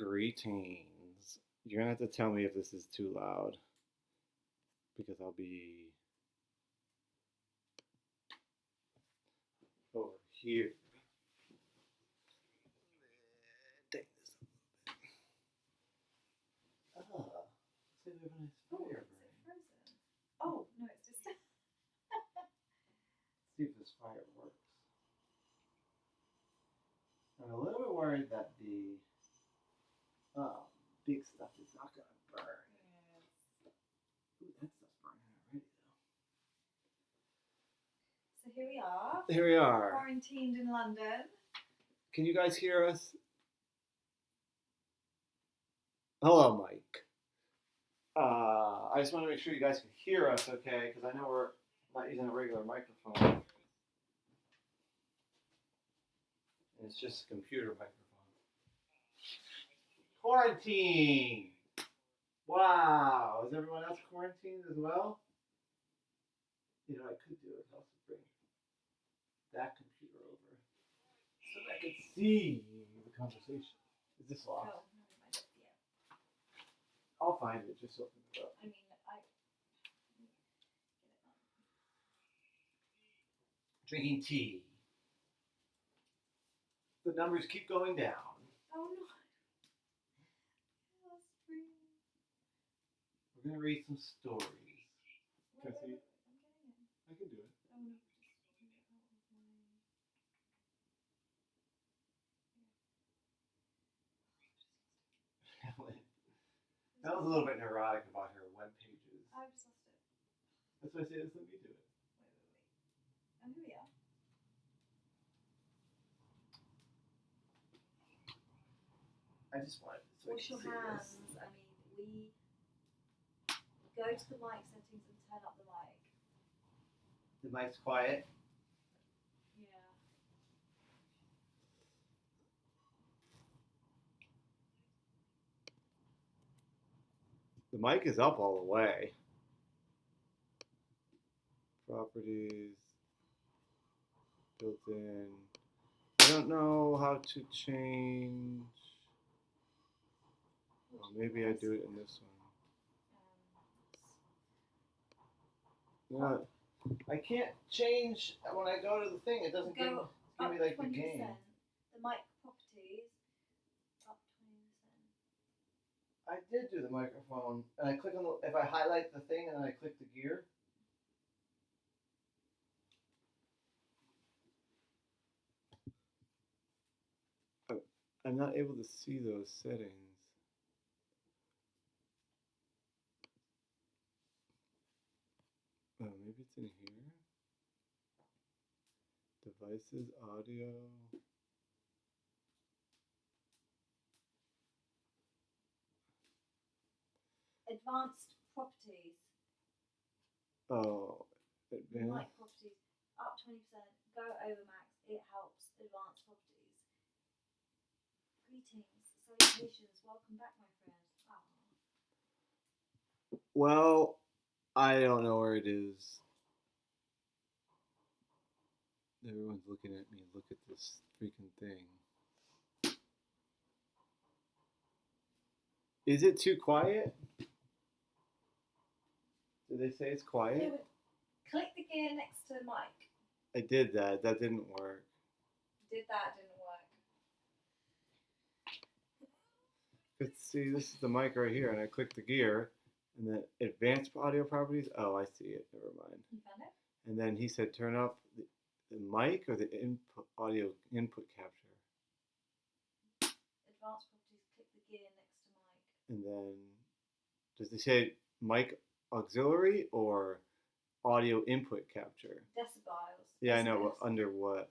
Greetings. You're gonna have to tell me if this is too loud because I'll be over here. Take this a little bit. See if we have a nice Oh, fire is it burning. frozen? Oh, no, it's just... See if this fire works. I'm a little bit worried that the big stuff is not gonna burn. Ooh, that stuff's burning already though. So here we are. Here we are. Quarantined in London. Can you guys hear us? Hello, Mike. I just want to make sure you guys can hear us okay, because I know we're not using a regular microphone. It's just a computer microphone. Quarantine! Wow! Is everyone else quarantined as well? You know, I could do it. Also bring that computer over so that I could see the conversation. Is this locked? Oh, no, my God, yeah. I'll find it. Just open it up. I mean, Drinking tea. The numbers keep going down. Oh, no. That's free. We're gonna read some stories. Can I see? I'm getting it. I can do it. Oh, no. That was a little bit neurotic about her web pages. I just lost it. That's why I say let me do it. Wait. And here we are. I just wanted to Wash your hands. I mean, we go to the mic settings and turn up the mic. The mic's quiet. Yeah. The mic is up all the way. Properties. Built in. I don't know how to change. Oh, maybe I do it in this one. No, I can't change when I go to the thing. It doesn't give me like the game. The mic properties up 20%. I did do the microphone, and I click on the. If I highlight the thing and then I click the gear. I'm not able to see those settings. Oh, maybe it's in here. Devices, audio. Advanced properties. Oh, Mic properties up 20%. Go over max. It helps. Advanced properties. Greetings, salutations. Welcome back, my friend. Aww. Well, I don't know where it is. Everyone's looking at me. Look at this freaking thing. Is it too quiet? Did they say it's quiet? Click the gear next to the mic. I did that. That didn't work. Did that, didn't work. Let's see, this is the mic right here, and I click the gear, and then advanced audio properties. Oh, I see it. Never mind. You found it? And then he said turn up the mic or the input audio input capture. Advanced properties, click the gear next to mic. And then does it say mic auxiliary or audio input capture? Decibels. Yeah, I know. But under what?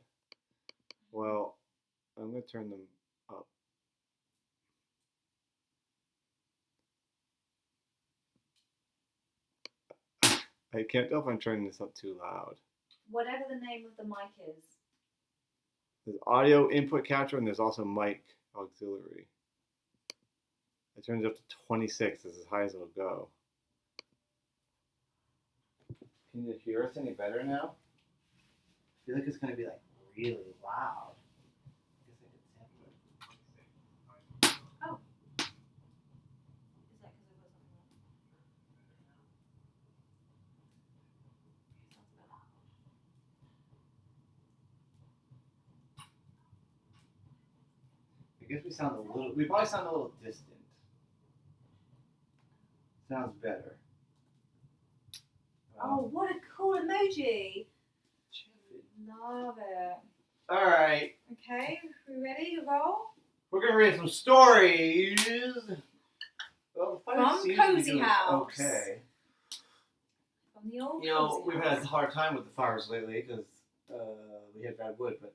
Well, I'm going to turn them up. I can't tell if I'm turning this up too loud. Whatever the name of the mic is. There's audio input capture and there's also mic auxiliary. I turned it up to 26. This is as high as it'll go. Can you hear us any better now? I feel like it's going to be like really loud. I guess I could sample it. Oh, I guess we sound a little. We probably sound a little distant. Sounds better. Oh, what a cool emoji! Love it. All right, Okay, we ready to roll? we're gonna read some stories. Well, the fire From seems to be Cozy doing House. Okay. From the old You know, Cozy we've House. had a hard time with the fires lately because we had bad wood, but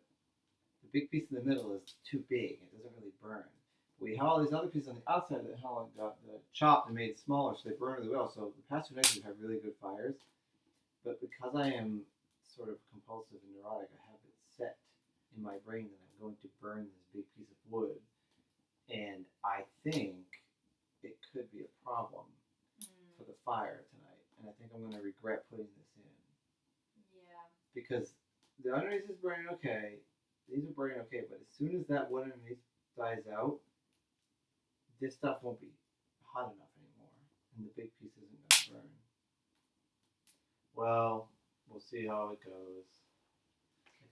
the big piece in the middle is too big. It doesn't really burn. We have all these other pieces on the outside that Helen got chopped and made smaller, so they burn really well. So the past 2 nights we've had really good fires, but because I am sort of compulsive and neurotic, I have it set in my brain that I'm going to burn this big piece of wood, and I think it could be a problem for the fire tonight, and I think I'm going to regret putting this in. Yeah. Because the underneath is burning okay, these are burning okay, but as soon as that wood underneath dies out, this stuff won't be hot enough anymore, and the big piece isn't going to burn. Well, we'll see how it goes.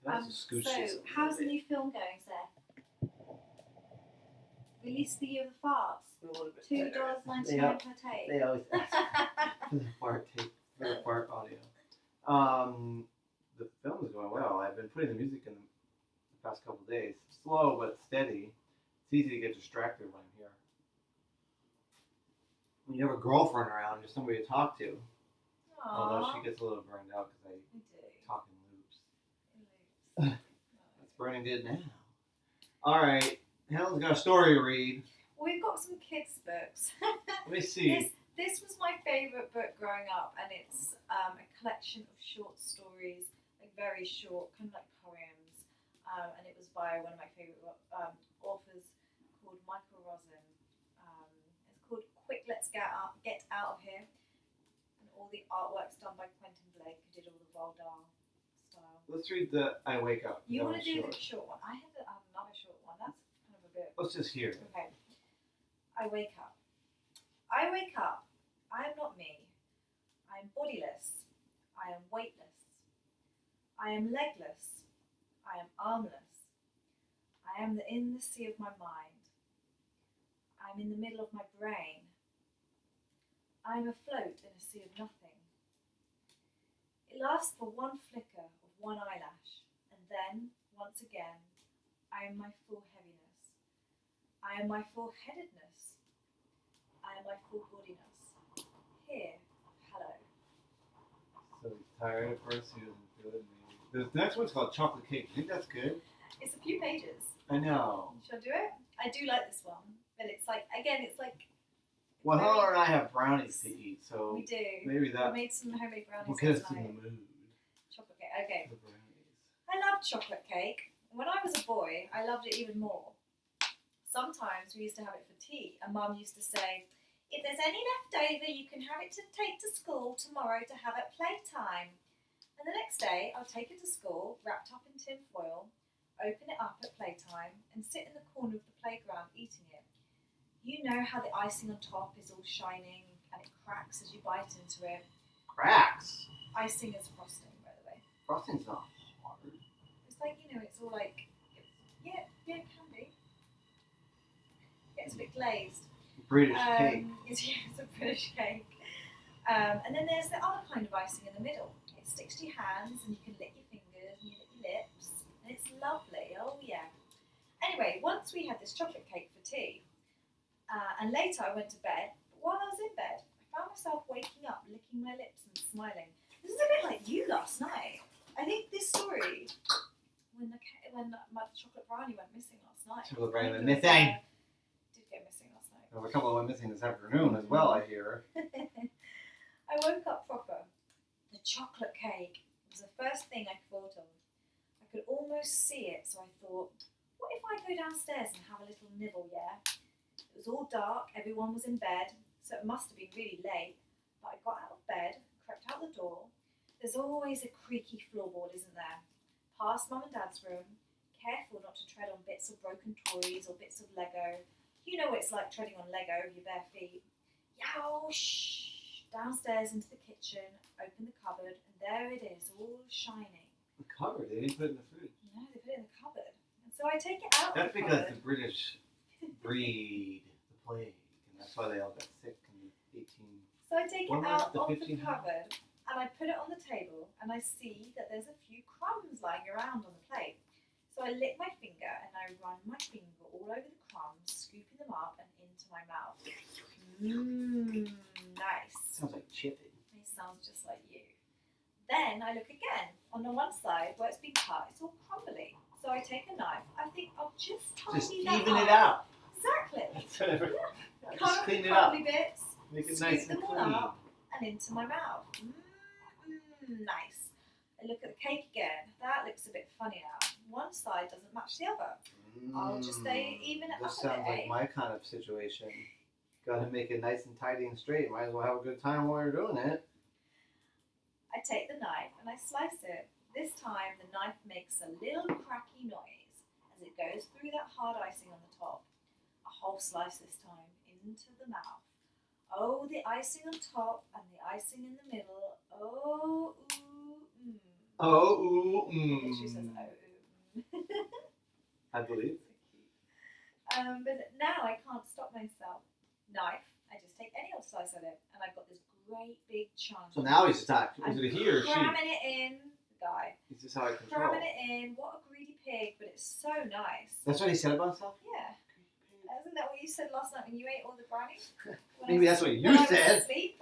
So, how's the new film going, Seth? Release the Year of the Farts. $2.99 per tape. They always ask for the fart tape, for the fart audio. The film is going well. I've been putting the music in the past couple of days. Slow but steady. It's easy to get distracted when I'm here. When you have a girlfriend around, there's somebody to talk to. Although she gets a little burned out because I talk in loops. That's burning good now. All right, Helen's got a story to read. We've got some kids' books. Let me see. This was my favourite book growing up, and it's a collection of short stories, like very short, kind of like poems. And it was by one of my favourite authors called Michael Rosen. It's called Quick, Let's Get Out of Here. And all the artwork's done by Quentin Blake, who did all the Roald Dahl style. Let's read the I Wake Up. You want to do the short one? I have another short one. That's kind of a bit... Let's just hear it. Okay. I wake up. I wake up. I am not me. I am bodiless. I am weightless. I am legless. I am armless. I am in the sea of my mind. I am in the middle of my brain. I am afloat in a sea of nothing. It lasts for one flicker of one eyelash, and then, once again, I am my full heaviness. I am my full headedness. I am my full bodiness. Here, hello. So he's tired at first, he doesn't feel it. Maybe. The next one's called Chocolate Cake. You think that's good? It's a few pages. I know. Should I do it? I do like this one, but it's like, again, it's like... Well, Helen and I have brownies to eat, so we do. maybe that We made some homemade brownies will get us last in night. the mood. Chocolate cake, okay. The brownies. I love chocolate cake. When I was a boy, I loved it even more. Sometimes we used to have it for tea, and Mum used to say, if there's any left over, you can have it to take to school tomorrow to have at playtime. And the next day, I'll take it to school, wrapped up in tin foil, open it up at playtime, and sit in the corner of the playground eating it. You know how the icing on top is all shining, and it cracks as you bite into it. Cracks? Icing is frosting, by the way. Frosting's not hard. It's like, you know, it's all like, yeah, it can be. Yeah, it's a bit glazed. British cake. It's a British cake. And then there's the other kind of icing in the middle. It sticks to your hands, and you can lick your fingers, and you lick your lips, and it's lovely. Oh, yeah. Anyway, once we had this chocolate cake for tea, and later I went to bed. But while I was in bed, I found myself waking up, licking my lips and smiling. This is a bit like you last night. I think this story, when my chocolate brownie went missing last night. Chocolate brownie went did missing. get missing last night. There were a couple went missing this afternoon as well, I hear. I woke up proper. The chocolate cake was the first thing I thought of. I could almost see it, so I thought, what if I go downstairs and have a little nibble, yeah? It was all dark, everyone was in bed, so it must have been really late. But I got out of bed, crept out the door. There's always a creaky floorboard, isn't there? Past Mum and Dad's room, careful not to tread on bits of broken toys or bits of Lego. You know what it's like treading on Lego with your bare feet. Yowsh! Downstairs into the kitchen, open the cupboard, and there it is, all shining. The cupboard, they didn't put it in the fridge. No, they put it in the cupboard. And so I take it out That's of the because cupboard. the British breed, the plague, and that's why they all got sick in the 18. So I take When it was out the of the 1500s? cupboard and I put it on the table and I see that there's a few crumbs lying around on the plate. So I lick my finger and I run my finger all over the crumbs, scooping them up and into my mouth. Mmm, nice. Sounds like chipping. It sounds just like you. Then I look again. On the one side where it's been cut, it's all crumbly. So I take a knife. I think I'll just Just tidy that even up. it out. Exactly. That's whatever. Cut Just up clean the it up. crumbly bits, Make it scoop nice and them all clean. up and into my mouth. Nice. I look at the cake again. That looks a bit funny now. One side doesn't match the other. I'll just say even it This up a sounds bit, like eh? my kind of situation. Got to make it nice and tidy and straight. Might as well have a good time while you're doing it. I take the knife and I slice it. This time the knife makes a little cracky noise as it goes through that hard icing on the top. A whole slice this time into the mouth. Oh, the icing on top and the icing in the middle. Oh, ooh, Oh, ooh, I think she says, oh, ooh. I believe. So cute. But now I can't stop myself. Knife. I just take any old slice of it, and I've got this great big chunk. So now he's stuck. I'm Is it a he or she? cramming it in, the guy. Is this how I control? Cramming it in. What a greedy pig, but it's so nice. That's what he said about himself? Yeah. Isn't that what you said last night when you ate all the brownies? Maybe that's what you when I was said. asleep,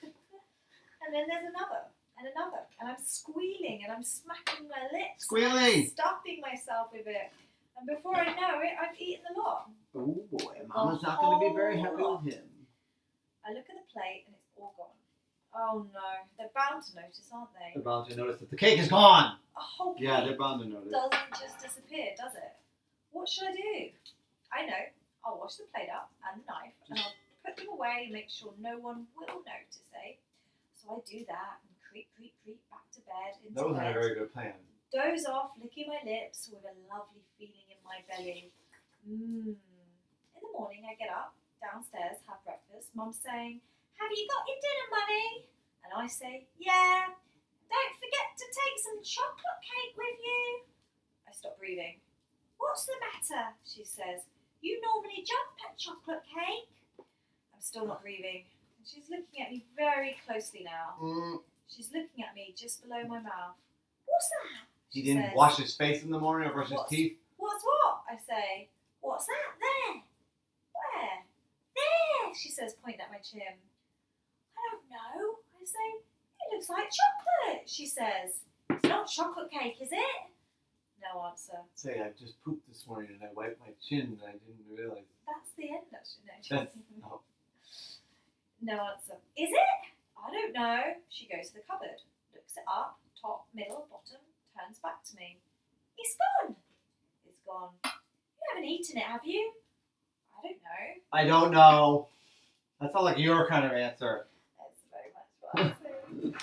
and then there's another, and another, and I'm squealing and I'm smacking my lips, Squealing. stuffing myself with it, and before I know it, I've eaten a lot. Oh boy, Mama's not going to be very happy with him. I look at the plate and it's all gone. Oh no, they're bound to notice, aren't they? They're bound to notice that the cake is gone. A whole plate Yeah, they're bound to notice. doesn't just disappear, does it? What should I do? I know. I'll wash the plate up and the knife and I'll put them away and make sure no one will notice, eh? So I do that and creep back to bed into That wasn't a bed. very good plan. Doze off, licking my lips with a lovely feeling in my belly. In the morning, I get up, downstairs, have breakfast. Mum's saying, "Have you got your dinner money?" And I say, "Yeah." "Don't forget to take some chocolate cake with you." I stop breathing. "What's the matter?" she says. "You normally jump at chocolate cake." I'm still not breathing. And she's looking at me very closely now. She's looking at me just below my mouth. "What's that?" He she didn't says. wash his face in the morning or brush his What's- teeth. "What's what?" I say. "What's that there?" "Where?" "There," she says, pointing at my chin. "I don't know," I say. "It looks like chocolate," she says. "It's not chocolate cake, is it?" No answer. Say, I just pooped this morning and I wiped my chin and I didn't realize. That's the end, actually. That's, No, oh, no answer. "Is it?" "I don't know." She goes to the cupboard, looks it up, top, middle, bottom, turns back to me. "It's gone." It's gone. "You haven't eaten it, have you?" "I don't know." I don't know. That sounds like your kind of answer. That's very much what I say.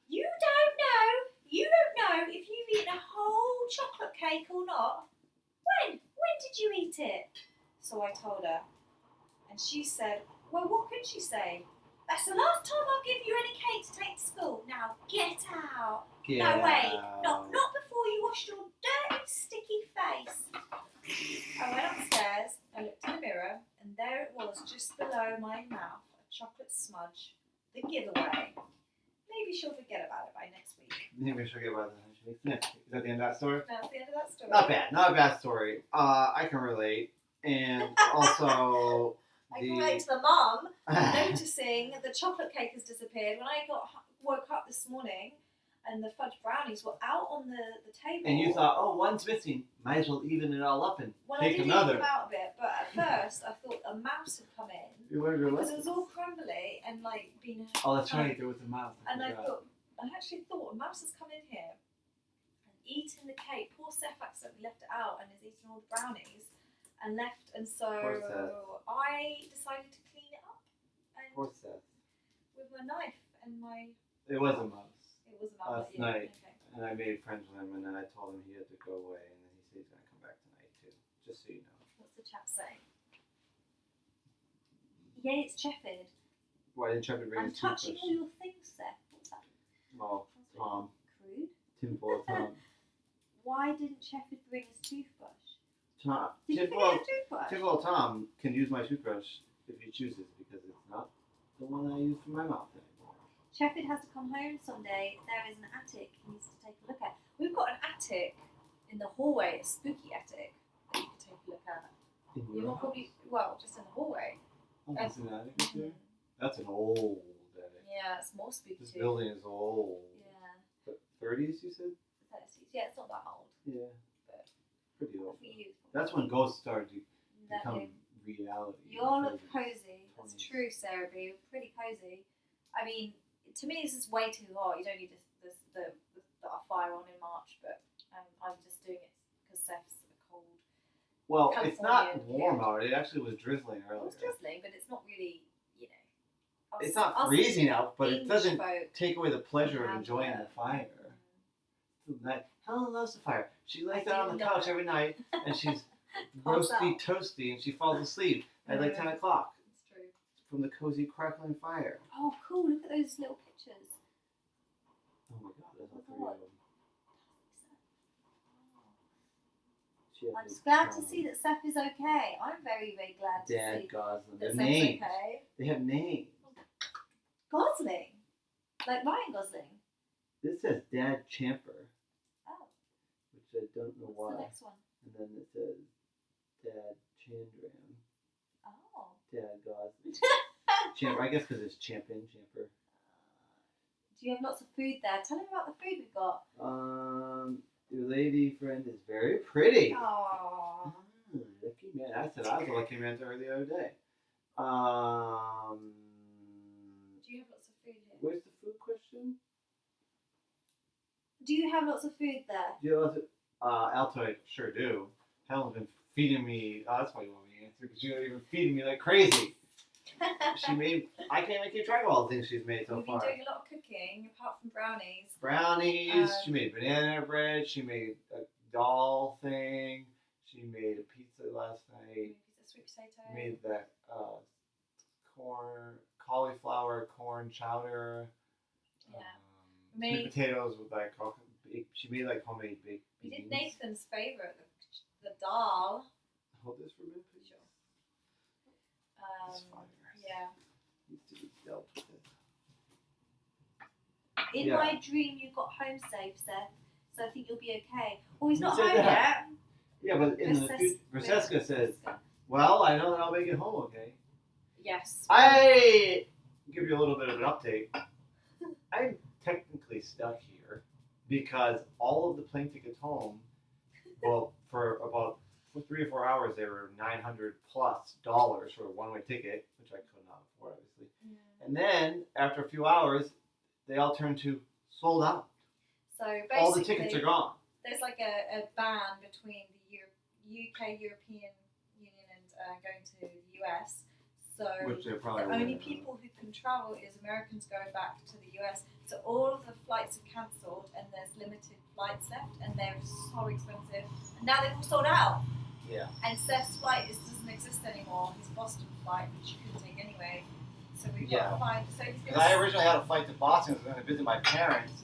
"You don't know. You don't know if you've eaten a whole chocolate cake or not. When? When did you eat it?" So I told her. And she said, "Well, what could she say? That's the last time I'll give you any cake to take to school. Now get out." Get "No way. out. Not before you washed your dirty, sticky face." I went upstairs, I looked in the mirror, and there it was just below my mouth, a chocolate smudge, the giveaway. Maybe she'll forget about it by next week. Maybe she'll get about that. Is that the end of that story? That's the end of that story. Not bad. Not a bad story. I can relate. And also, I can relate to the mum noticing the chocolate cake has disappeared. When I woke up this morning and the fudge brownies were out on the table. And you thought, oh, one's missing. Might as well even it all up and Well, take I did another. come out of it, but at first I thought a mouse had come in. You learned your Because it lesson. was all crumbly and like been. Oh, that's right. There was a mouse. And I forgot. thought, I actually thought a mouse has come in here and eaten the cake. Poor Seth accidentally left it out and is eating all the brownies and left. And so Poor Seth. I decided to clean it up and Poor Seth. with my knife and my. It was a mouse. It was a mouse. Last night. Okay. And I made friends with him, and then I told him he had to go away, and then he said he's going to come back tonight, too. Just so you know. What's the chat saying? Yay, it's Sheffield. Why didn't Trevor bring I'm his touching toothbrush? all your things, Seth. What's that? Oh, Tom. Crude. Tinfoil Tom. Why didn't Sheffield bring his toothbrush? Tom, Did you typical, finish your toothbrush? typical Tom can use my toothbrush if he chooses because it's not the one I use for my mouth anymore. Sheffield has to come home someday. There is an attic he needs to take a look at. We've got an attic in the hallway, a spooky attic that you can take a look at. In You your will probably, well, just in the hallway. Oh, that's an attic up there? That's an old attic. Yeah, it's more spooky This too. building is old. Yeah. But 30s, you said? 30s. Yeah, it's not that old. Yeah. But Pretty old. for you, That's when ghosts started to become Lovely. reality. You all look Because cozy. That's 20s. true, Sarah B. You're pretty cozy. I mean, to me, this is way too hot. You don't need the fire on in March, but I'm just doing it because Seth's cold. Well, it's not California, warm out. It actually was drizzling It earlier. was drizzling, but it's not really, you know. It's not freezing out, but it English doesn't folk take away the pleasure of have enjoying that. the fire. Like, Helen loves the fire. She lays I down on do the know. couch every night and she's Pass roasty out. toasty and she falls asleep at like Yeah. 10 o'clock It's true. from the cozy crackling fire. Oh, cool. Look at those little pictures. Oh my god, there's all Oh, three of them. She has I'm a just glad to crown. see that Seth is okay. I'm very, very glad to Dad see Gosling. that Their Seth's names. okay. They have names. Gosling. Like Ryan Gosling. This says Dad Champer, Oh, which I don't know what's the why. next one? And then it says Dad Chandram. Oh. Dad Gosling. Champer. I guess because it's Champion, Champer. Do you have lots of food there? Tell him about the food we've got. Your lady friend is very pretty. Aww. Lucky man. I said I was a lucky man to her the other day. Do you have lots of food here? Where's the food question? Do you have lots of food there? Do you know Altoid, sure do. Helen's been feeding me. Oh, that's why you want me to answer because you're even feeding me like crazy. She made. I can't even keep track of all the things she's made so We've been far. doing a lot of cooking, apart from brownies. Brownies. She made banana bread. She made a doll thing. She made a pizza last night. Piece of sweet potato. Made that cauliflower corn chowder. Yeah. Sweet Made- potatoes with like she made like homemade baked We did beans. Nathan's favourite, the dal. Hold this for a minute, please. Sure. It's fire. Yeah. Needs to be dealt with it. In Yeah. my dream, you got home safe, Seth. So I think you'll be okay. Oh, he's Who not said home that? yet. Yeah, but in the future, Francesca says, "Well, I know that I'll make it home okay." Yes. I give you a little bit of an update. I'm technically stuck here because all of the plane tickets home, well, for about 3 or 4 hours, they were $900+ for a one-way ticket, which I could not afford, obviously. Yeah. And then after a few hours, they all turned to sold out. So basically, All the tickets are gone. There's like a ban between the UK, European Union, and going to the US. So Which they're probably the only winning. people who can travel is Americans going back to the US. So all of the flights are cancelled, and there's limited flights left, and they're so expensive. And now they've all sold out. Yeah. And Seth's flight doesn't exist anymore. His Boston flight, which you couldn't take anyway. So we've got Yeah. to find. So he's Because I originally had a flight to Boston. I was going to visit my parents,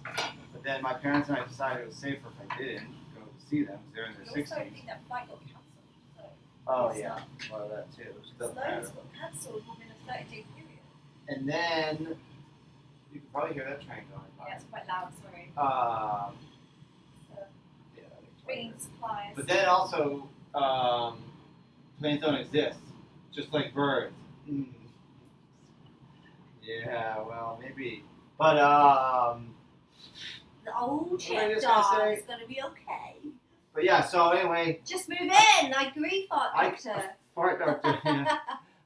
but then my parents and I decided it was safer if I didn't go to see them. They're in their I also 60s. think that flight got cancelled. So Oh it's yeah, not- well that too. Which doesn't loads matter. got cancelled within a 30-day period. And then you can probably hear that train going by. Yeah, it's quite loud. Sorry. So Yeah, I think it's bringing right. supplies. But then also, planes don't exist, just like birds. Yeah, well maybe, but the old What was I chip just gonna dog say? is gonna be okay. but yeah. So anyway, Just move in. I agree, Fart I- Doctor. fart doctor. Yeah,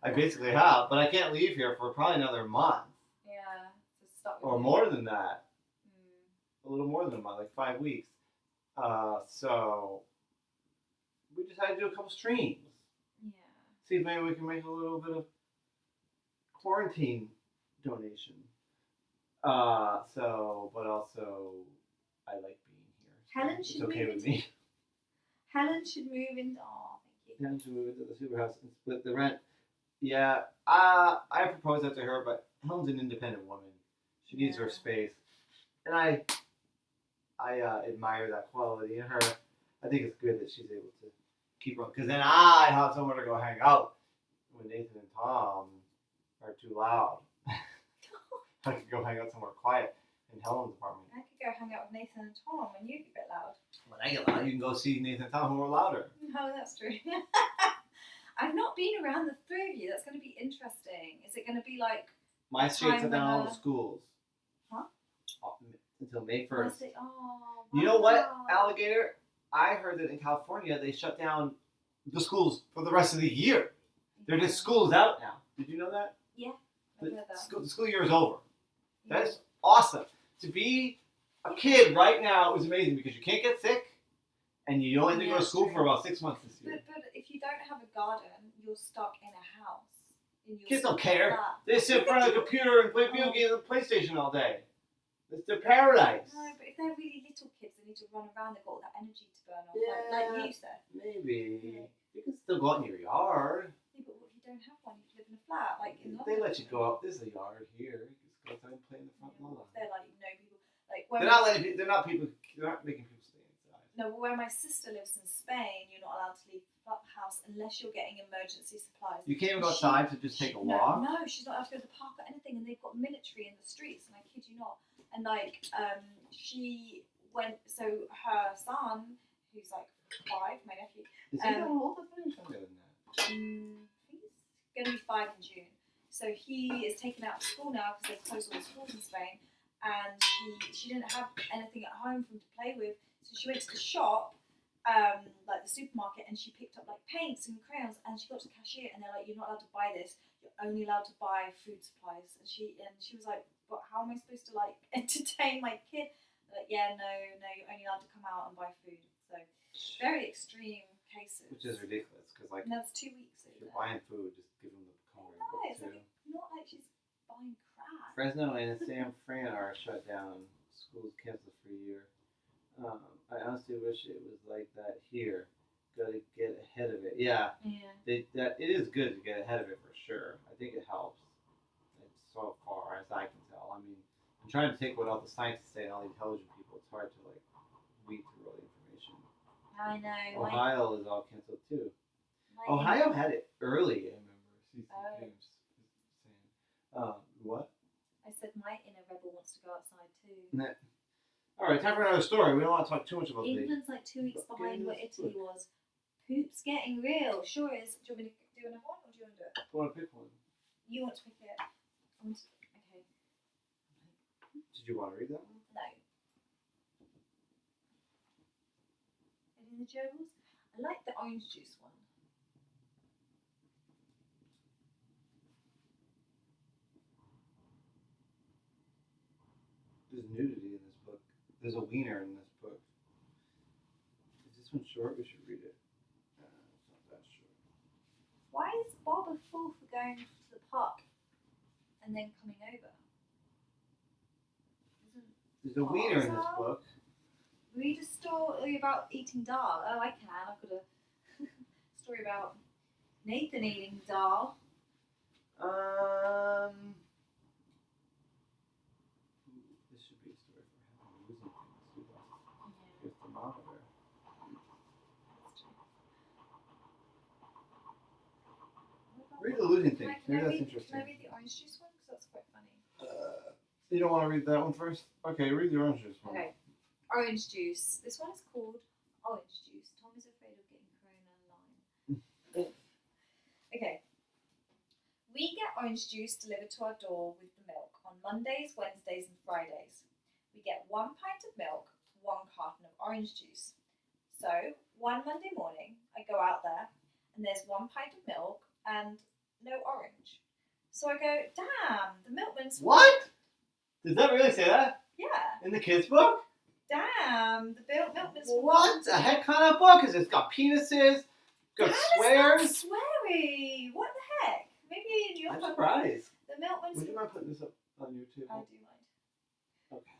I basically have, but I can't leave here for probably another month Yeah. Just stop. or more than that. Mm. A little more than a month, like 5 weeks. So we decided to do a couple streams. Yeah. See if maybe we can make a little bit of quarantine donation. But also, I like being here. So Helen it's should okay move with into- me. Helen should move in. Oh, thank you. Helen should move into the super house and split the rent. Yeah, I proposed that to her, but Helen's an independent woman. She needs her Yeah. space, and I admire that quality in her. I think it's good that she's able to keep on, because then I have somewhere to go hang out when Nathan and Tom are too loud. I could go hang out somewhere quiet in Helen's apartment. I could go hang out with Nathan and Tom and you'd be a bit loud. When I get loud, you can go see Nathan and Tom who are louder. No, that's true. I've not been around the three of you. That's going to be interesting. Is it going to be like... My streets Time are down all when, the schools. Huh? Until May 1st. Was it? Oh, You know what, wow. Alligator? I heard that in California they shut down the schools for the rest of the year. They're just schools out now. Did you know that? I've heard that. The school year is over. Yeah. That's awesome. To be a kid right now is amazing because you can't get sick and you only have to go to That's school true. for about 6 months this year. But if you don't have a garden, you're stuck in a house. In your Kids don't small care. flat. They sit in front of the computer and play video games on the PlayStation all day. It's their paradise. No, but if they're really little kids, they need to run around. They've got all that energy to burn off, Yeah. like you said. Maybe. Yeah. You can still go out in your yard. Yeah, but what if you don't have one? You live in a flat, like in They London. let you go out. There's a yard here. You can just go outside and play in the front lawn. They're like people. Like They're when not letting people. They're not people. They're not making people stay inside. no, but where my sister lives in Spain, you're not allowed to leave the house unless you're getting emergency supplies. You can't even go outside to just take a walk. No, she's not allowed to go to the park or anything, and they've got military in the streets. And I kid you not. And like, she went. So her son, who's like 5, my nephew. Is he that old? I thought he was younger than that. He's going to be 5 in June. So he is taken out of school now because they've closed all the schools in Spain, and she didn't have anything at home for him to play with. So she went to the shop, like the supermarket, and she picked up like paints and crayons, and she got to the cashier, and they're like, "You're not allowed to buy this. You're only allowed to buy food supplies." And she was like, "But how am I supposed to like entertain my kid?" They're like, "Yeah, no, you're only allowed to come out and buy food." So very extreme cases. Which is ridiculous because like And that's 2 weeks. if you're buying food, just give them the coloring No, book it's too. like, not like she's buying crap. Fresno and San Fran are shut down. Schools canceled for a year. I honestly wish it was like that here. Got to get ahead of it. Yeah, Yeah. it is good to get ahead of it for sure. I think it helps. It's so far as I can tell. I mean, I'm trying to take what all the scientists say and all the intelligent people. It's hard to like weed through all the information. I know. Ohio is all canceled too. my Ohio had it early. I remember. CC Oh. James saying. What? I said my inner rebel wants to go outside too. All right, time for another story. We don't want to talk too much about the. England's like 2 weeks But behind where Guinness Italy was. Poop's getting real. Sure is. Do you want me to do another one or do you want to do it? I want to pick one. You want to pick it? Okay. Did you want to read that one? No. Any of the gerbils? I like the orange juice one. There's nudity in this book. There's a wiener in this book. Is this one short? We should read it. It's not that short. Why is Bob a fool for going to the park and then coming over? There's a wiener in this book. Read a story about eating dal. Oh, I can. I've got a story about Nathan eating dal. This should be a story for him losing things. He lost his thermometer. Read the losing thing. Maybe that's interesting. Can I read the orange juice one? Because that's quite funny. You don't want to read that one first? Okay, read the orange juice one. Okay. Orange juice. This one is called orange juice. Tom is afraid of getting corona Lyme. Okay. We get orange juice delivered to our door with the milk on Mondays, Wednesdays, and Fridays. We get 1 pint of milk, 1 carton of orange juice. So, one Monday morning, I go out there, and there's 1 pint of milk and no orange. So I go, damn, the milkman's... What? Does that really say that? Yeah. In the kids' book? Damn, the milkman's... What the heck kind of book is it? It's got penises, got swears. That's sweary. What the heck? Maybe in your I'm book, surprised. the milkman's... Would you mind putting this up on YouTube? I do mind. Okay.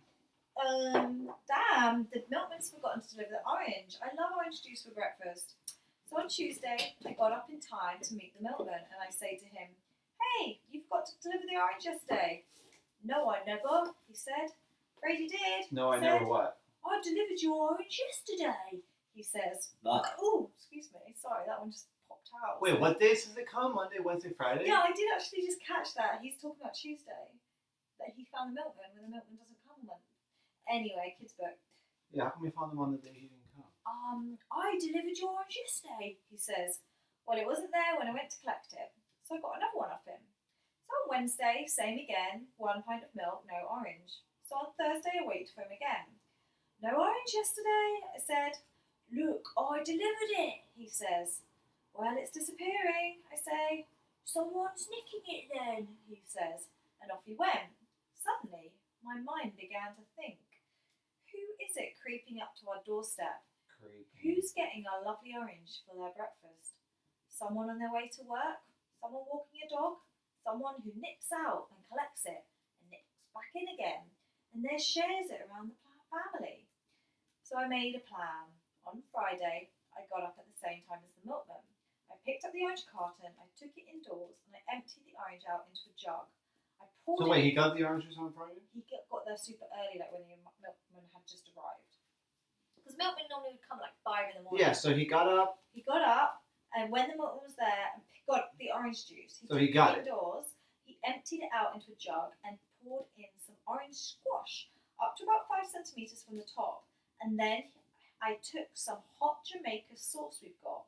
Damn, the milkman's forgotten to deliver the orange. I love orange juice for breakfast. So on Tuesday, I got up in time to meet the milkman, and I say to him, "Hey, you forgot to deliver the orange yesterday." "No, I never," he said. "Afraid you did." No, I said, never what? "I delivered your orange yesterday," he says. Oh, excuse me, sorry. Sorry, that one just popped out. Wait, what days does it come? Monday, Wednesday, Friday? Yeah, I did actually just catch that. He's talking about Tuesday. That he found the milkman when the milkman doesn't come on Monday. Anyway, kids' book. Yeah, how come you found him on the day he didn't come? I delivered your orange yesterday, he says. Well, it wasn't there when I went to collect it, so I got another one off him. So on Wednesday, same again, 1 pint of milk, no orange. So on Thursday, I wait for him again. No orange yesterday, I said. Look, I delivered it, he says. Well, it's disappearing, I say. Someone's nicking it then, he says. And off he went. Suddenly, my mind began to think. Who is it creeping up to our doorstep? Creepy. Who's getting our lovely orange for their breakfast? Someone on their way to work? Someone walking a dog? Someone who nips out and collects it and nips back in again and then shares it around the family. So I made a plan. On Friday, I got up at the same time as the milkman. I picked up the orange carton, I took it indoors, and I emptied the orange out into a jug. I poured So wait, he got the oranges on Friday? He got there super early, like when the milkman had just arrived. Because milkman normally would come like 5 in the morning. Yeah, so he got up. He got up, and when the milkman was there and got the orange juice, So he got it indoors. He emptied it out into a jug and poured in some orange squash up to about 5 centimeters from the top. And then I took some hot Jamaica sauce we've got.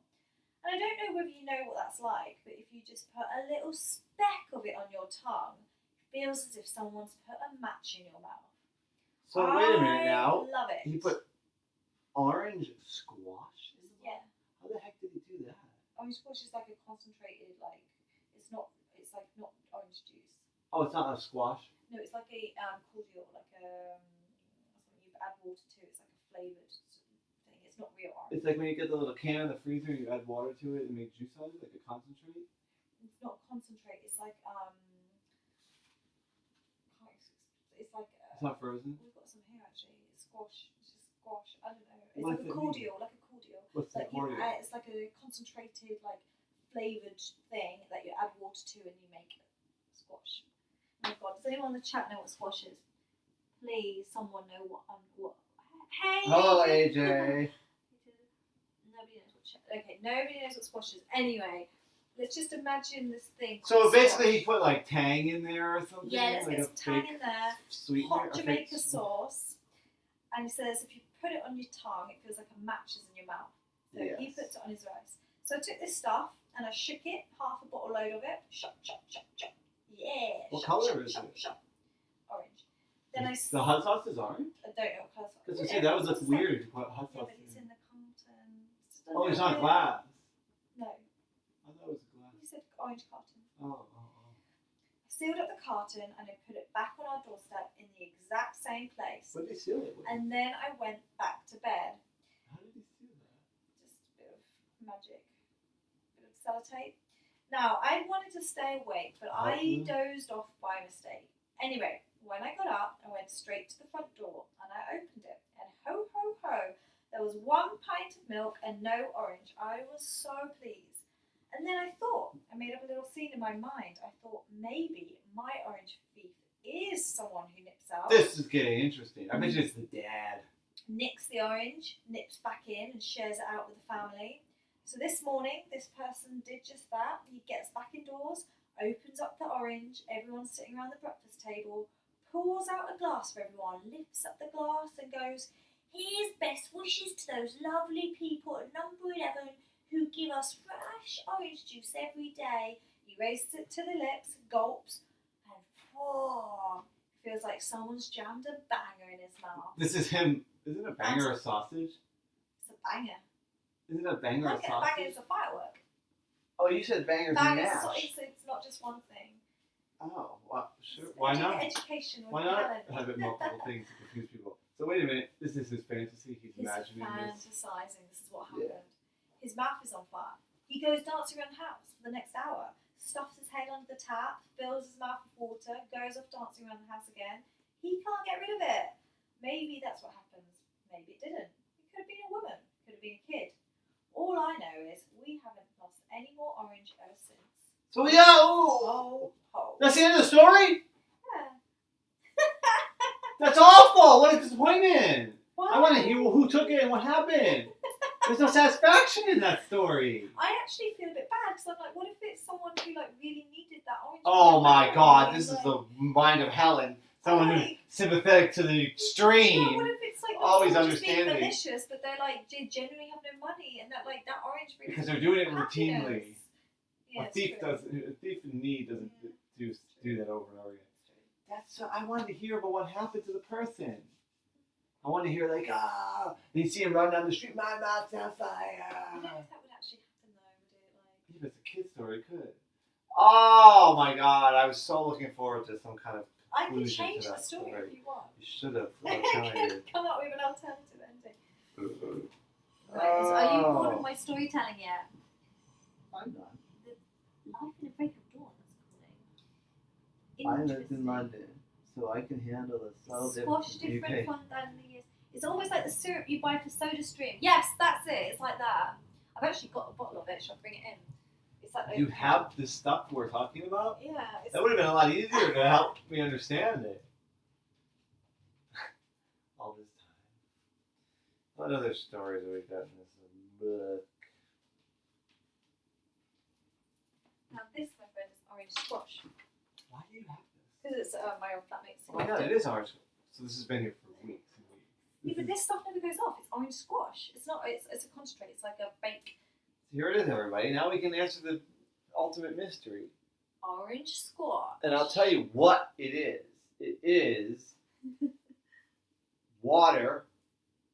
And I don't know whether you know what that's like, but if you just put a little speck of it on your tongue, it feels as if someone's put a match in your mouth. So wait a minute now. I love it. He put orange squash in the milk? Yeah. How the heck did he do that? Orange squash is like a concentrated, like, it's like not orange juice. Oh, it's not a squash? No, it's like a cordial, like something you add water to. It's like a flavoured thing. It's not real orange. It's like when you get the little can in the freezer and you add water to it and make juice out of it, like a concentrate? It's not concentrate. It's like it's like It's not frozen? we've got some here actually. It's squash. It's just squash. I don't know. It's What like a does it cordial, like a cordial. What's the Like you cordial? it's like a concentrated, like flavoured thing that you add water to and you make squash. Oh my god, does anyone in the chat know what squash is? Please, someone know what. Hey. Hello, Adrian. AJ. Nobody knows nobody knows what squash is. Anyway, let's just imagine this thing. So called basically, he squash. put like tang in there or something. Yeah, let's like get a some tang fake in there. sweetener. Hot a fake Jamaica sauce, and he says if you put it on your tongue, it feels like a match is in your mouth. So he Yes. puts it on his rice. So I took this stuff and I shook it, half a bottle load of it. Shop, shop, shop, shop. Yeah. What shop, color shop, is shop, it? Shop. Orange. Then The hot sauce is orange? I don't know what colour. Because you see, that would look weird if you put hot Yeah, sauce but it's in. in the carton. Oh, it's not glass. No, I thought it was glass. you said orange carton. Oh. I sealed up the carton and I put it back on our doorstep in the exact same place. What did he seal it with? And then I went back to bed. How did he seal that? Just a bit of magic, a bit of sellotape. Now, I wanted to stay awake, but I dozed off by mistake. Anyway, when I got up, I went straight to the front door and I opened it. And ho, ho, ho, there was 1 pint of milk and no orange. I was so pleased. And then I thought, I made up a little scene in my mind. I thought maybe my orange thief is someone who nips out. This is getting interesting. I bet you it's the dad. Nicks the orange, nips back in and shares it out with the family. So this morning, this person did just that. He gets back indoors, opens up the orange, everyone's sitting around the breakfast table, pours out a glass for everyone, lifts up the glass and goes, here's best wishes to those lovely people at number 11 who give us fresh orange juice every day. He raises it to the lips, gulps, and feels like someone's jammed a banger in his mouth. This is him. Isn't a banger a sausage? It's a banger. Isn't a banger a Like a sausage? banger is a firework. Oh, you said bangers and Banger mash. it's not just one thing. Oh, well, sure. Why not? Education. Why not have it multiple things to confuse people? So wait a minute. This is his fantasy. He's imagining this. fantasizing. This is what Yeah. happened. His mouth is on fire. He goes dancing around the house for the next hour, stuffs his head under the tap, fills his mouth with water, goes off dancing around the house again. He can't get rid of it. Maybe that's what happens. Maybe it didn't. It could have been a woman. It could have been a kid. All I know is we haven't lost any more orange ever since. So yeah. Oh, ho. That's the end of the story. Yeah. That's awful. What a disappointment. Wow. I want to hear who took it and what happened. There's no satisfaction in that story. I actually feel a bit bad because I'm like, what if it's someone who like really needed that orange? Oh peel? my God, And, this is like, the mind of Helen. Someone who's like- sympathetic to the Yeah, extreme. what if it's like Always someone just being understanding. malicious, but they're like they genuinely have no money, and that like that orange brings Because they're doing it happiness. routinely. Yeah, A it's thief true. a thief in need doesn't do that over and over again. That's what I wanted to hear about what happened to the person. I want to hear like, and you see him run down the street, my mouth's on I don't know fire. if that would actually happen though. Would it like? If it's a kid's story, it could. Oh my God, I was so looking forward to some kind of I can conclusion change to the that story if you want. You should have. I I'm telling can you. come up with an alternative ending. Right, Oh. so are you bored of my storytelling yet? I'm not. Life in a Break of Dawn, that's I calling. lived in London, so I can handle the subtle Squash difference. different fun than the years. It's almost like the syrup you buy for SodaStream. Yes, that's it. It's like that. I've actually got a bottle of it. Shall I bring it in? It's like You have the stuff we're talking about? Yeah. It's That would have been a lot easier to help me understand it. All this time. What other stories have we got in this book? Now this, my friend, is orange squash. Why do you have this? Because it's my old flatmate's. Oh my God, it is orange. So this has been here for weeks and weeks. Yeah, but this stuff never goes off. It's orange squash. It's not. It's a concentrate. It's like a bake. Here it is, everybody. Now we can answer the ultimate mystery. Orange squash. And I'll tell you what it is. It is water,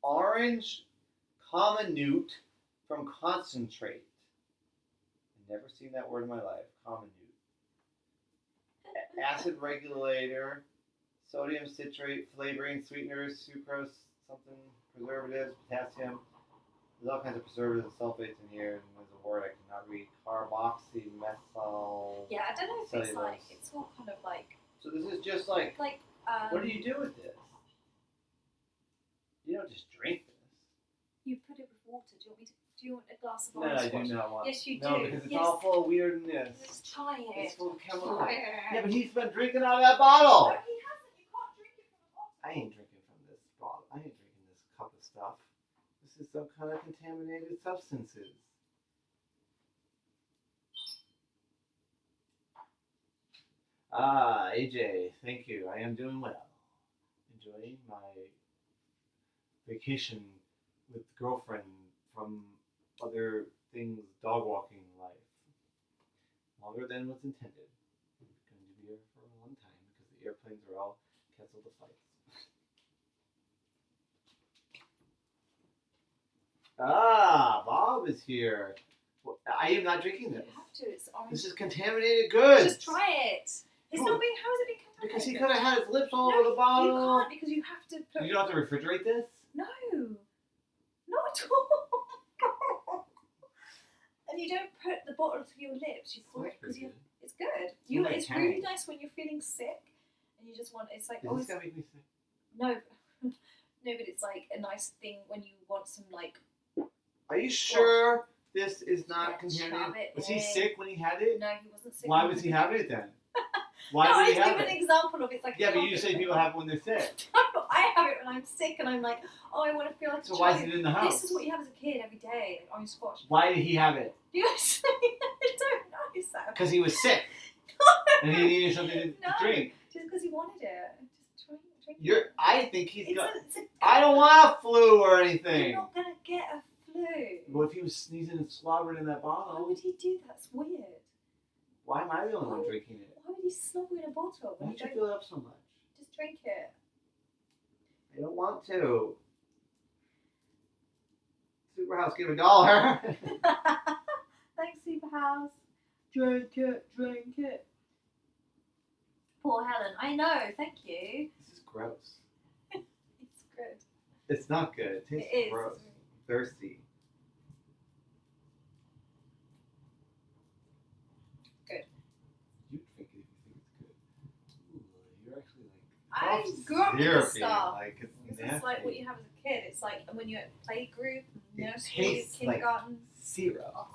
orange comminute from concentrate. I've never seen that word in my life. Comminute. Acid regulator, sodium citrate, flavoring, sweeteners, sucrose, something, preservatives, potassium. There's all kinds of preservatives and sulfates in here, and there's a word I cannot read. Carboxymethyl. Yeah, I don't know if it's cellulose. like. It's all kind of like. So this is just like, Like. what do you do with this? You don't just drink this. You put it with water. Do you want me to? Do you want a glass of No, orange I squash? do not want. Yes, you No, do. because it's Yes. all full of weirdness. Let's try it. It's full of chemicals. Try Yeah, it. but he's been drinking out of that bottle. No, he hasn't. You can't drink it from the bottle. I ain't drinking from this bottle. I ain't drinking this cup of stuff. This is some kind of contaminated substances. AJ, thank you. I am doing well. Enjoying my vacation with girlfriend from other things, dog walking life. Longer than was intended. I'm going to be here for a long time because the airplanes are all canceled the flights. Bob is here. Well, I am not drinking You this. have to. It's orange. This is contaminated goods. Just try it. It's Cool. not being. How is it being contaminated? Because he could have had his lips all No, over the bottle. You can't because you have to put. You don't have to refrigerate this? No, not at all. And you don't put the bottle to your lips. You pour it because it's good. like It's really candy. nice when you're feeling sick and you just want. It's like Is oh, this it's, gonna make me sick? no, no, but it's like a nice thing when you want some like. Are you sure this is not Yeah, contaminated? shove it Was he in. sick when he had it? No, he wasn't sick. Why was he having it then? Why No, I did he just have give an it? example of it's like. Yeah, a but you say comfort people thing. have it when they're sick. I have it when I'm sick and I'm like, oh, I want to feel like So a why child. is it in the house? This is what you have as a kid every day, like orange squash. Why did he have it? Do you actually? I don't know, Sam. Because he was sick and he needed something to No. drink. Just because he wanted it. Just drink it. I think he's It's got. it's a, I don't want a flu or You're anything. not gonna get a flu. Well, if he was sneezing and slobbering in that Why bottle, would he do that? That's weird. why am I the only one drinking it? Why would he slobber in a bottle when Why you would you don't fill it up so much? just drink it? I don't want to. Superhouse, give $1. Thanks, Superhouse. Drink it. Poor Helen. I know. Thank you. This is gross. It's good. It's not good. It tastes It is. gross. Thirsty. Good. You drink it if you think it's good. Ooh, you're actually like. I it's grew up with this syrupy, stuff. Like it's This nasty. is like what you have as a kid. It's like when you're at playgroup, It nursery, tastes like kindergarten. syrup. Oh.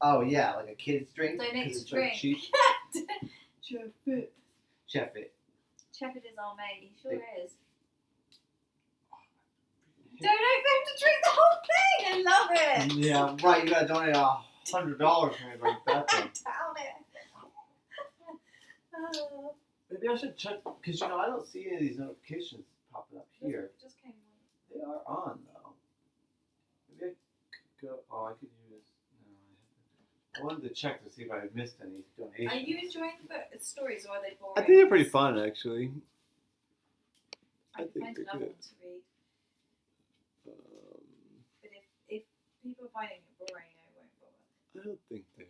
Oh yeah, like a kid's drink. Donate 'cause to it's like drink. cheap. Chef it. Chef it. Chef it is our mate. He sure They- is. Donate for him to drink the whole thing. I love it. Yeah, right. You gotta donate $100 for me to break that thing. Down it. Oh. Maybe I should check because I don't see any of these notifications popping up here. It just came on. They are on though. Maybe I could go. Oh, I could use. No, I wanted to check to see if I had missed any donations. Are you enjoying the stories or are they boring? I think they're pretty fun, actually. I I can think find they're another good. one to read. But if people are finding it boring, I won't bother. I don't think they are.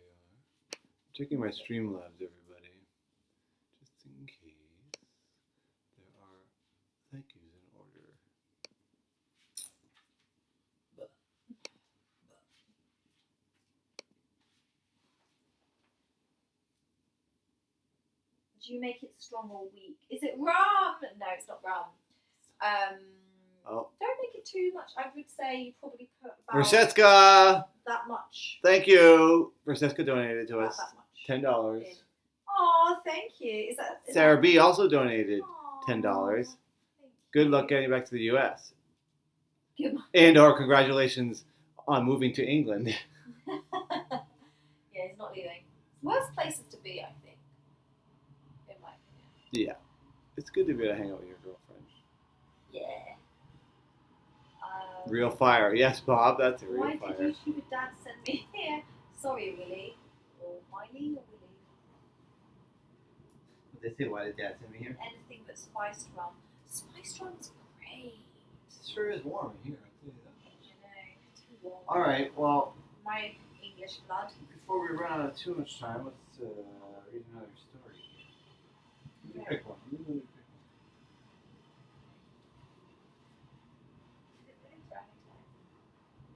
Checking my Streamlabs, everybody, just in case there are thank yous in order. Do you make it strong or weak? Is it rum? No, it's not rum. Oh. Don't make it too much. I would say you probably put about Francesca! that much. Thank you! Francesca donated to About us that much. $10. Oh, thank you. Is Sarah that... B. also donated Aw, $10. thank Good you. luck getting back to the U.S. Good. And or congratulations on moving to England. Yeah, he's not leaving. Worst places to be, I think. In my opinion. Yeah. It's good to be able to hang out with your girlfriend. Yeah. Real fire. Yes, Bob, that's a real Why fire. did you dad send me here? Sorry, Willie. Or Miley or Willie. They say, why did Dad send me here? Anything but spiced rum. Spiced rum's great. It sure is warm in here. I'll tell you that. I know. Too warm. All right. Well, My English blood. before we run out of too much time, let's read another story. You Yeah. pick one. You pick one.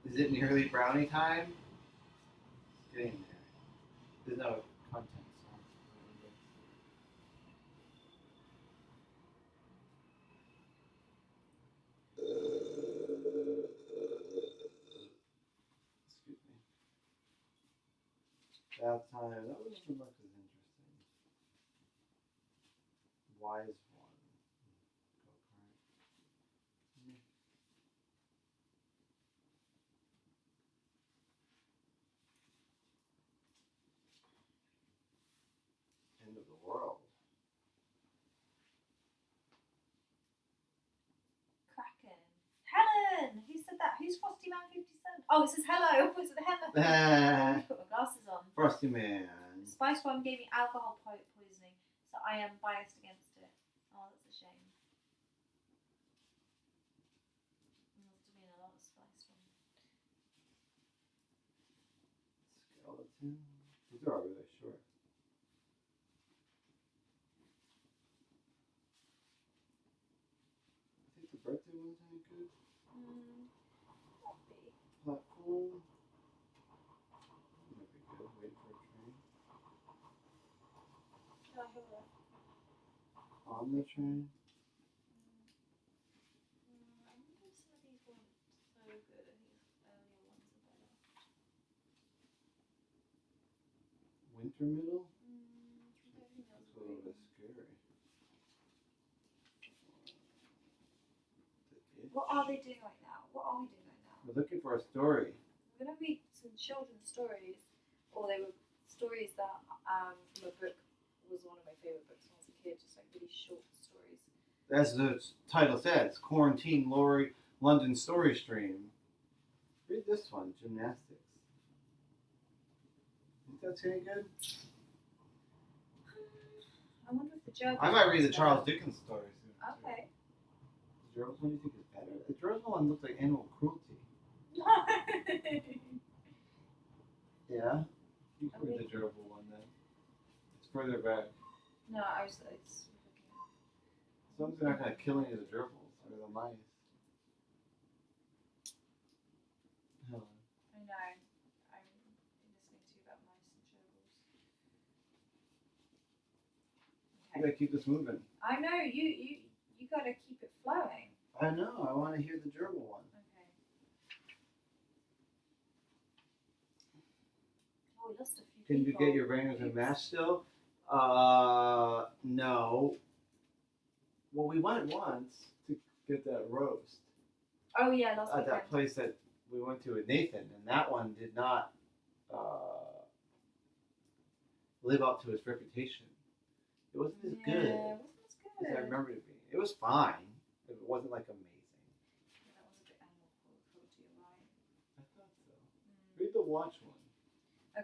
Is it nearly brownie time? It's getting there. There's no content. Excuse me. Bath time. That one doesn't look as interesting. Wise one. Go-kart. End of the world. Kraken. Helen! Who said that? Who's Frosty Man 50 Cent? Oh, it says hello. It says Helen. Ah, Put my glasses on. Frosty Man. Spice rum gave me alcohol poisoning, so I am biased against it. Oh, that's a shame. There must have been a lot of spice rum. Skeleton. These are all really short. I think the birthday one's any good. Might be. Platform. Might be good. Wait for a train. Oh, here we are. On the train. I wonder if some of these weren't so good. I think earlier ones are better. Winter middle. I don't think that That's was a little great. bit scary. What are they doing right now? What are we doing right now? We're looking for a story. We're going to read some children's stories, or they were stories that from a book was one of my favourite books when I was a kid, just like really short stories. As the title says, Quarantine London Story Stream. Read this one, Gymnastics. Think that's any good? I wonder if the Gerbils I might read the one's Charles Dickens stories. better. Okay. The Gerbils one, you think is better? The Gerbils one looks like animal cruelty. Yeah? You can read the Gerbil one then. It's further back. No, I was looking. Some they're not going to kill any of the gerbils or the mice. Helen. I know. I'm listening to you about mice and gerbils. You gotta keep this moving. I know you gotta keep it flowing. I know. I want to hear the gerbil one. Okay. Oh, we lost a few Can you people. get your bangers and mash still? No. Well, we went once to get that roast Oh yeah, last at weekend. that place that we went to with Nathan, and that one did not live up to its reputation. It wasn't as good It wasn't as good. as I remembered it being. It was fine, but it wasn't like amazing. Yeah, that was a bit animal cruelty, right? I thought so. Read the watch one.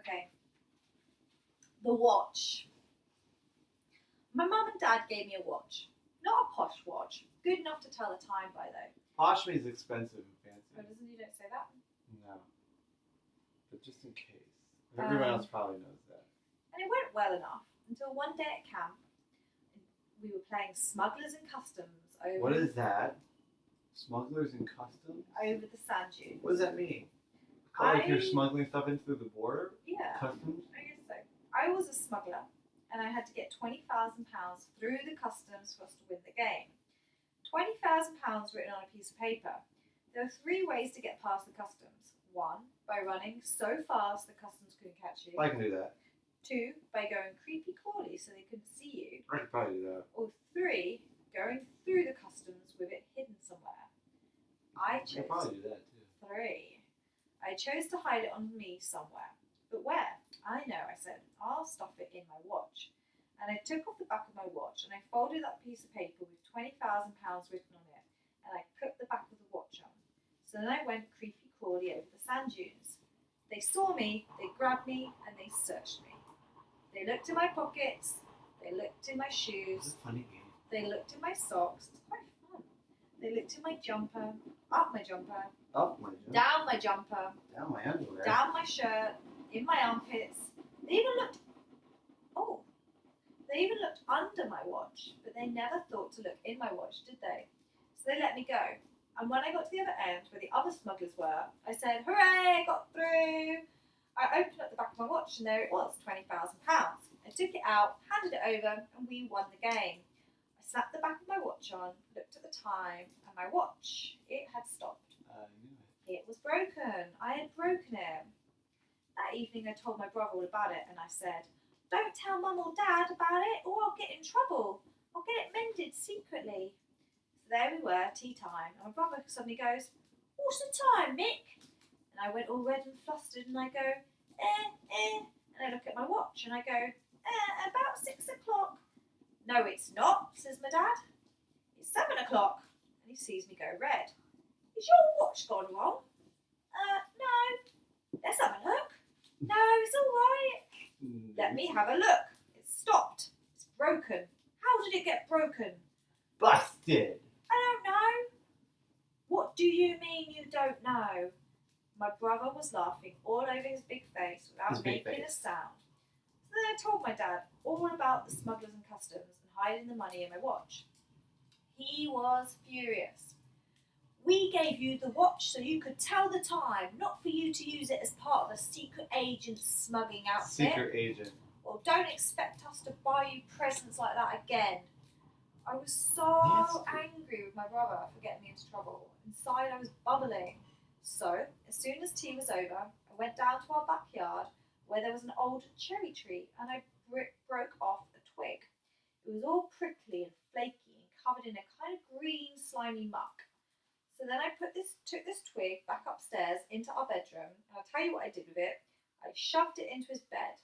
Okay. The watch. My mum and dad gave me a watch. Not a posh watch. Good enough to tell the time by, though. Posh means expensive and fancy. Oh, doesn't you don't say that? No. But just in case. Everyone else probably knows that. And it went well enough until one day at camp, we were playing Smugglers and Customs over, What is that? Smugglers and customs? over the sand dunes. What does that mean? Like you're I- smuggling stuff in through the border? Yeah, Customs? I guess so. I was a smuggler, and I had to get £20,000 through the customs for us to win the game. £20,000 written on a piece of paper. There are 3 ways to get past the customs. 1, by running so fast the customs couldn't catch you. I can do that. 2, by going creepy crawly so they couldn't see you. I could probably do that. Or 3, going through the customs with it hidden somewhere. I I chose could probably do that too. 3. I chose to hide it on me somewhere. But where? I know, I said. I'll stuff it in my watch. And I took off the back of my watch and I folded that piece of paper with £20,000 written on it and I put the back of the watch on. So then I went creepy crawly over the sand dunes. They saw me, they grabbed me, and they searched me. They looked in my pockets, they looked in my This shoes, is a funny game. they looked in my socks. It's quite fun. They looked in my jumper, up my jumper, Up my jump. down my jumper, Down my underwear. down my shirt, in my armpits. They even looked. Oh, they even looked under my watch, but they never thought to look in my watch, did they? So they let me go. And when I got to the other end, where the other smugglers were, I said, "Hooray! I got through!" I opened up the back of my watch, and there it was, £20,000. I took it out, handed it over, and we won the game. I slapped the back of my watch on, looked at the time, and my watch, it had stopped. I knew it. It was broken. I had broken it. That evening I told my brother all about it and I said, "Don't tell Mum or Dad about it or I'll get in trouble. I'll get it mended secretly." So there we were, tea time, and my brother suddenly goes, "What's the time, Mick?" And I went all red and flustered and I go, And I look at my watch and I go, about 6 o'clock. "No, it's not," says my dad. "It's 7 o'clock." And he sees me go red. "Is your watch gone wrong?" No. "Let's have a look." "No, it's all right." "Let me have a look." "It's stopped. It's broken." "How did it get broken?" Busted. "I don't know." "What do you mean you don't know?" My brother was laughing all over his big face without His big making a face. sound. So then I told my dad all about the smugglers and customs and hiding the money in my watch. He was furious. "We gave you the watch so you could tell the time, not for you to use it as part of a secret agent smuggling outfit. Secret agent. Well, don't expect us to buy you presents like that again." I was so Nasty. angry with my brother for getting me into trouble. Inside, I was bubbling. So, as soon as tea was over, I went down to our backyard where there was an old cherry tree and I broke off a twig. It was all prickly and flaky and covered in a kind of green, slimy muck. So then I took this twig back upstairs into our bedroom, and I'll tell you what I did with it. I shoved it into his bed.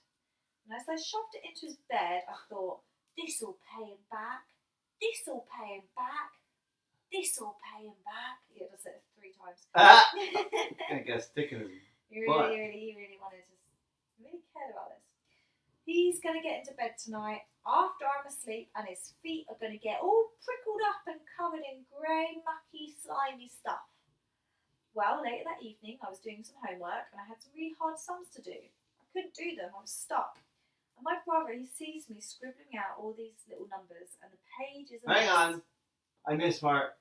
And as I shoved it into his bed, I thought, "This'll pay him back. This'll pay him back. This'll pay him back." He does it 3 times. Ah! he Gonna get a stick in his really wanted to. He really cared about this. He's gonna get into bed tonight after I'm asleep, and his feet are gonna get all prickled up and covered in grey, mucky, slimy stuff. Well, later that evening, I was doing some homework, and I had some really hard sums to do. I couldn't do them. I was stuck. And my brother, he sees me scribbling out all these little numbers, and the pages. Hang on. I missed part.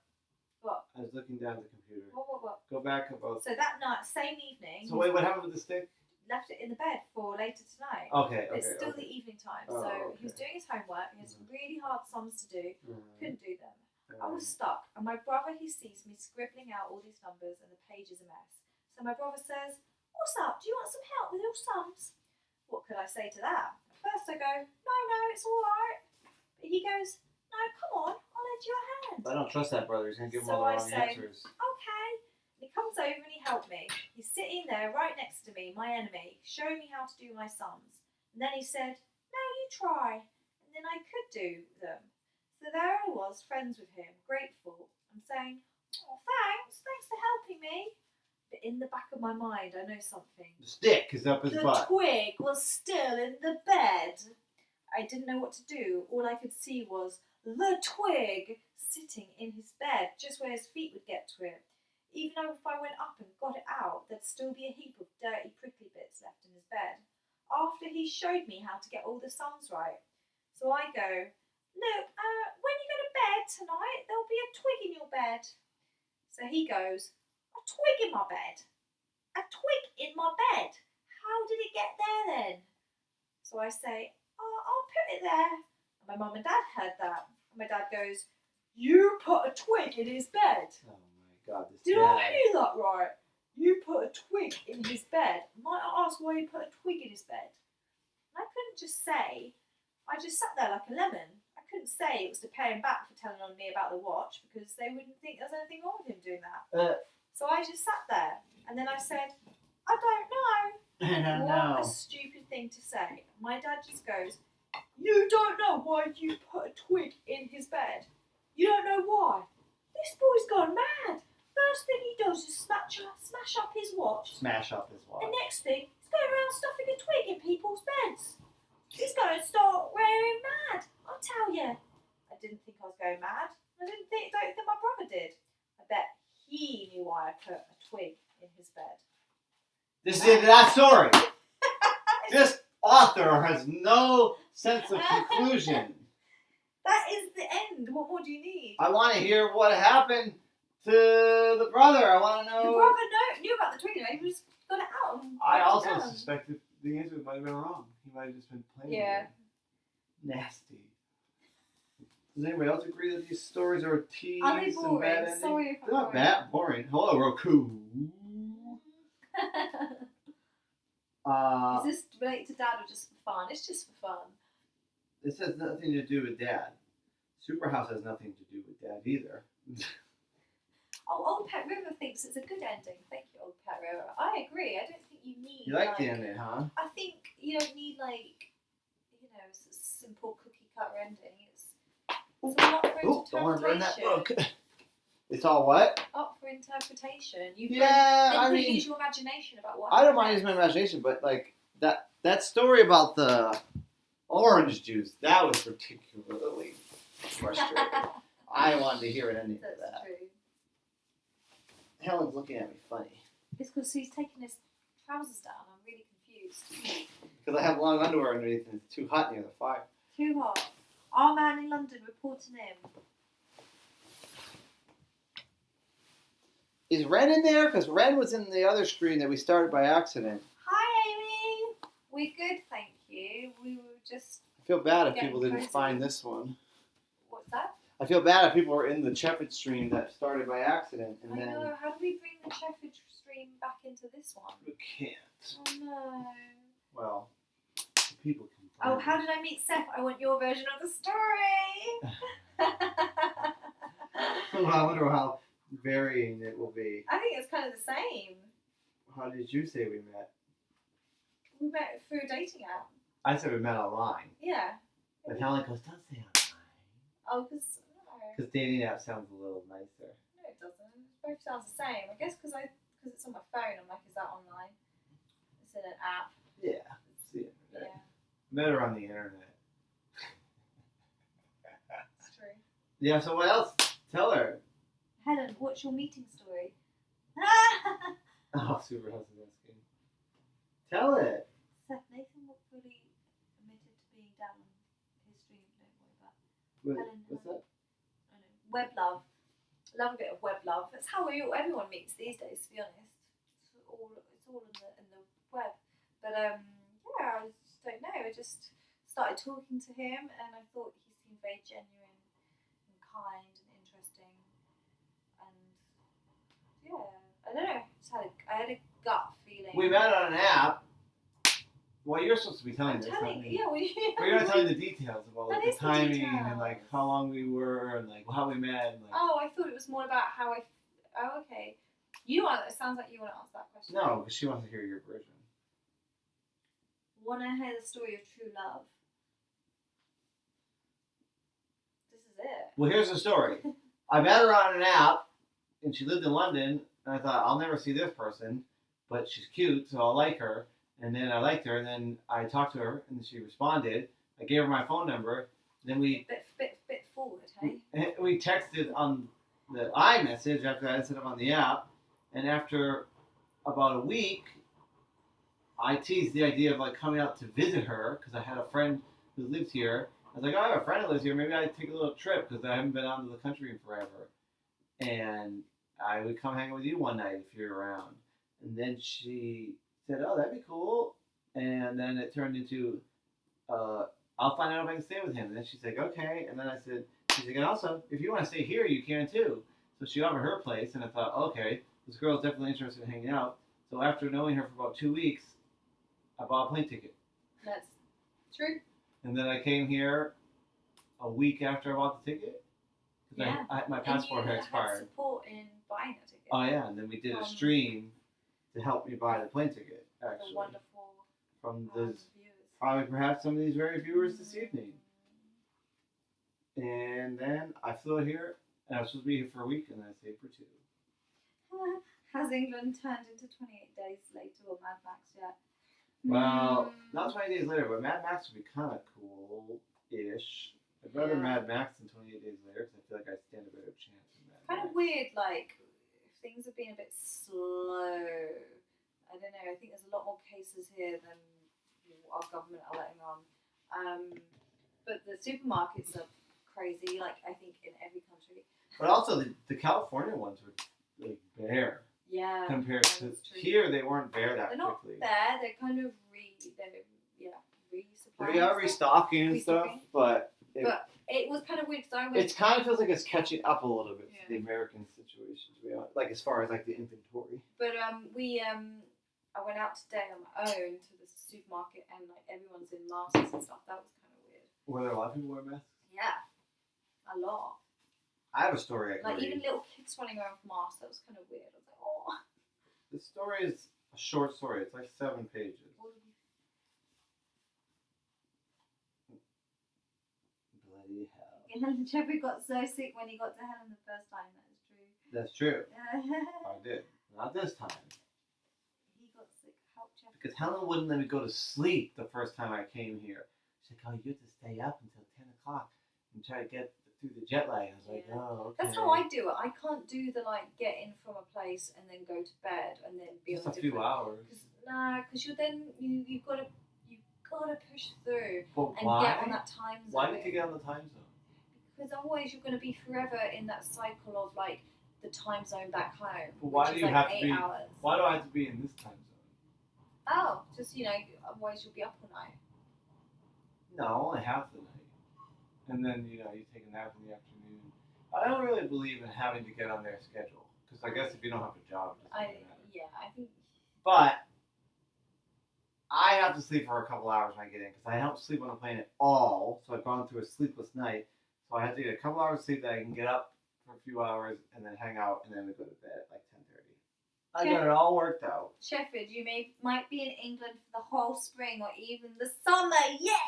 What? I was looking down at the computer. What? Go back about. So that night, same evening, So wait, what happened with the stick? left it in the bed for later tonight. Okay. But it's Okay. still okay. the evening time, Oh, so okay. he was doing his homework. He had some really hard sums to do. Couldn't do them. I was Alright. stuck, and my brother, he sees me scribbling out all these numbers, and the page is a mess. So my brother says, "What's up? Do you want some help with your sums?" What could I say to that? At first I go, No, it's all right. But he goes, "No, come on, I'll lend you a hand." I don't trust that brother. He's gonna give him So all the I wrong say- answers. Okay. And he comes over and he helped me. He's sitting there right next to me, my enemy, showing me how to do my sums. And then he said, "Now you try." And then I could do them. So there I was, friends with him, grateful. I'm saying, "Oh, thanks for helping me." But in the back of my mind, I know something. The stick is up his The butt. twig was still in the bed. I didn't know what to do. All I could see was the twig sitting in his bed, just where his feet would get to it. Even though if I went up and got it out, there'd still be a heap of dirty, prickly bits left in his bed. After he showed me how to get all the sums right. So I go, "Look, when you go to bed tonight, there'll be a twig in your bed." So he goes, "A twig in my bed? A twig in my bed? How did it get there then?" So I say, "I'll put it there." And my mum and dad heard that. And my dad goes, "You put a twig in his bed?" Oh my God, this Did dad. I hear that right? You put a twig in his bed? Might I ask why you put a twig in his bed? And I couldn't just say. I just sat there like a lemon. I couldn't say it was to pay him back for telling on me about the watch because they wouldn't think there was anything wrong with him doing that. So I just sat there and then I said, "I don't know." I don't What a know. stupid thing to say. My dad just goes, "You don't know why you put a twig in his bed? You don't know why? This boy's gone mad. First thing he does is smash up his watch. Smash up his watch. And next thing, he's going around stuffing a twig in people's beds. He's going to start wearing mad, I'll tell you." I didn't think I was going mad. I don't think my brother did. I bet he knew why I put a twig in his bed. This is the end of that story. This author has no sense of conclusion. That is the end. What more do you need? I want to hear what happened to the brother. I want to The know. brother knew about the twig anyway. He just got it out. And I wrote it also down. suspected the answer might have been wrong. He might have just been playing Yeah. with it. Nasty. Does anybody else agree that these stories are tease Are they and bad boring? endings? Sorry if I'm They're not boring. bad. Boring. Hello, Roku. Is this related to Dad or just for fun? It's just for fun. This has nothing to do with Dad. Superhouse has nothing to do with Dad either. Oh, Old Pet River thinks it's a good ending. Thank you, Old Pet River. I agree. I don't think you need. You like the ending, huh? I think you don't need a simple cookie cutter ending. It's all up for Ooh, don't want to burn that interpretation. book. It's all what? Up for interpretation. Yeah, I then mean, use your imagination about what. I don't mind happened. using my imagination, but like that story about the orange juice, that was particularly frustrating. I wanted to hear an ending to That's that. true. Helen's looking at me funny It's because he's taking his trousers down. I'm really confused. because I have long underwear underneath and it's too hot near the fire. Too hot. Our man in London reporting in. Is Ren in there? Because Ren was in the other screen that we started by accident. Hi, Amy. We're good, thank you. We were just. I feel bad if Getting people didn't cozy. find this one. What's that? I feel bad if people were in the Chefford stream that started by accident and I then know. How do we bring the Sheffield stream back into this one? we can't. Oh no. Well, the people can find Oh, how it. did I meet Seth? I want your version of the story. Well, I wonder how varying it will be. I think it's kind of the same. How did you say we met? We met through a dating app. I said we met online. Yeah. But Helen goes, don't say online. Oh, because Because dating app sounds a little nicer. no, it doesn't. It both sounds the same. I guess because it's on my phone. I'm like, is that online? It's in an app. Yeah. It's the internet. Yeah, Met her on the internet. it's true. Yeah, so what else? Tell her. Helen, what's your meeting story? Oh, Super House is asking. Tell it. Seth, Nathan fully admitted to being down on his stream. Don't worry about. What, Helen, what's that? I know. Web love. Love a bit of web love. That's how everyone meets these days. To be honest, it's all in the web. But yeah, I just don't know. I just started talking to him, and I thought he seemed very genuine and kind and interesting. And yeah, I don't know. I had a gut feeling. We met on an app. Well, you're supposed to be telling I'm this. telling not me. you, yeah, we. But you're not telling the details of all That like, is the the timing and like details. how long we were and like how we met. And, like, Oh, I thought it was more about how I. Oh, okay. It sounds like you want to answer that question. No, because she wants to hear your version. Want to hear the story of true love? This is it. Well, here's the story. I met her on an app, and she lived in London, and I thought, I'll never see this person, but she's cute, so I'll like her. And then I liked her, and then I talked to her, and she responded. I gave her my phone number. Then we Bit forward, hey? we texted on the iMessage after I set up on the app, and after about a week, I teased the idea of like coming out to visit her because I had a friend who lives here. I was like, oh, I have a friend who lives here. Maybe I'd take a little trip because I haven't been out of the country in forever, and I would come hang out with you one night if you're around. And then she said, oh, that'd be cool. And then it turned into, I'll find out if I can stay with him. And then she's like, okay. And then I said, she's like, and also, if you want to stay here, you can too. So she offered her place, and I thought, okay, this girl's definitely interested in hanging out. So after knowing her for about 2 weeks, I bought a plane ticket. That's true. And then I came here a week after I bought the ticket. Because Yeah. my passport had Had expired. support in buying a ticket. Oh, yeah. And then we did a stream to help me buy the plane ticket, The actually. wonderful From the viewers. probably perhaps some of these very viewers this evening. And then I flew here, and I was supposed to be here for a week, and then I stayed for 2. Has England turned into 28 days later or Mad Max yet? Well, not 20 days later, but Mad Max would be kind of cool-ish. I'd rather Yeah. Mad Max than 28 Days Later, because I feel like I stand a better chance than Mad Kind Max. of weird, like, things have been a bit slow. I don't know, I think there's a lot more cases here than our government are letting on. But the supermarkets are crazy, like, I think in every country. But also, the California ones were like bare Yeah. compared to that's true. here. They weren't bare that They're not quickly. there, they're kind of resupplying. They are stuff. restocking and stuff, Restocking. but But it was kind of weird because I went. it kind of feels like it's catching up a little bit Yeah. to the American situation, to be honest. Like as far as like the inventory. But I went out today on my own to the supermarket and like everyone's in masks and stuff. That was kind of weird. Were there a lot of people wearing masks? Yeah, a lot. I have a story I can Like read. even little kids running around with masks. That was kind of weird. I was like, oh. This story is a short story. It's like 7 pages. Bloody hell. And Jeffrey got so sick when he got to Helen the first time. That is true. That's true. I did. Not this time. He got sick. Help Jeffrey. Because Helen wouldn't let me go to sleep the first time I came here. She's like, oh, you have to stay up until 10 o'clock and try to get through the jet lag. I was like, Yeah. oh, okay. That's how I do it. I can't do the like get in from a place and then go to bed and then be Just on a few hours. Because you're then you've got to push through But and why? get on that time zone. Why did you get on the time zone? Because otherwise you're going to be forever in that cycle of like the time zone back home. But why which do is you like have to 8 be? hours. Why do I have to be in this time zone? Oh, just otherwise you'll be up all night. No, only half the night. And then, you take a nap in the afternoon. I don't really believe in having to get on their schedule. Because I guess if you don't have a job, it doesn't really matter. I think But I have to sleep for a couple hours when I get in. Because I don't sleep on the plane at all. So I've gone through a sleepless night. So I have to get a couple hours of sleep that I can get up for a few hours and then hang out and then we go to bed at like 10:30. I got it all worked out. Shepard, you might be in England for the whole spring or even the summer. Yeah.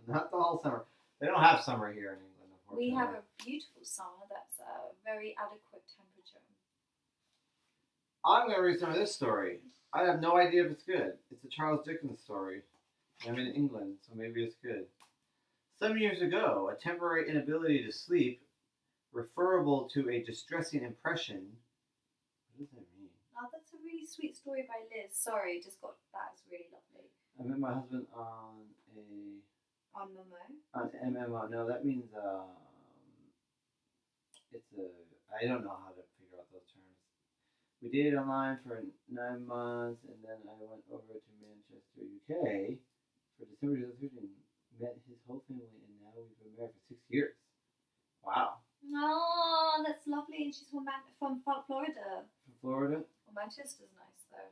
Not the whole summer. They don't have summer here in England, unfortunately. We have a beautiful summer that's a very adequate temperature. I'm going to read some of this story. I have no idea if it's good. It's a Charles Dickens story. I'm in England, so maybe it's good. Some years ago, a temporary inability to sleep, referable to a distressing impression. What does that mean? Oh, that's a really sweet story by Liz. Sorry, just got that. It's really lovely. I met my husband on On Momo. MMO. No, that means I don't know how to figure out those terms. We dated online for 9 months, and then I went over to Manchester, UK, for December 2013. Met his whole family, and now we've been married for 6 years. Wow. Oh, that's lovely. And she's from Florida. From Florida. Well, Manchester's nice though.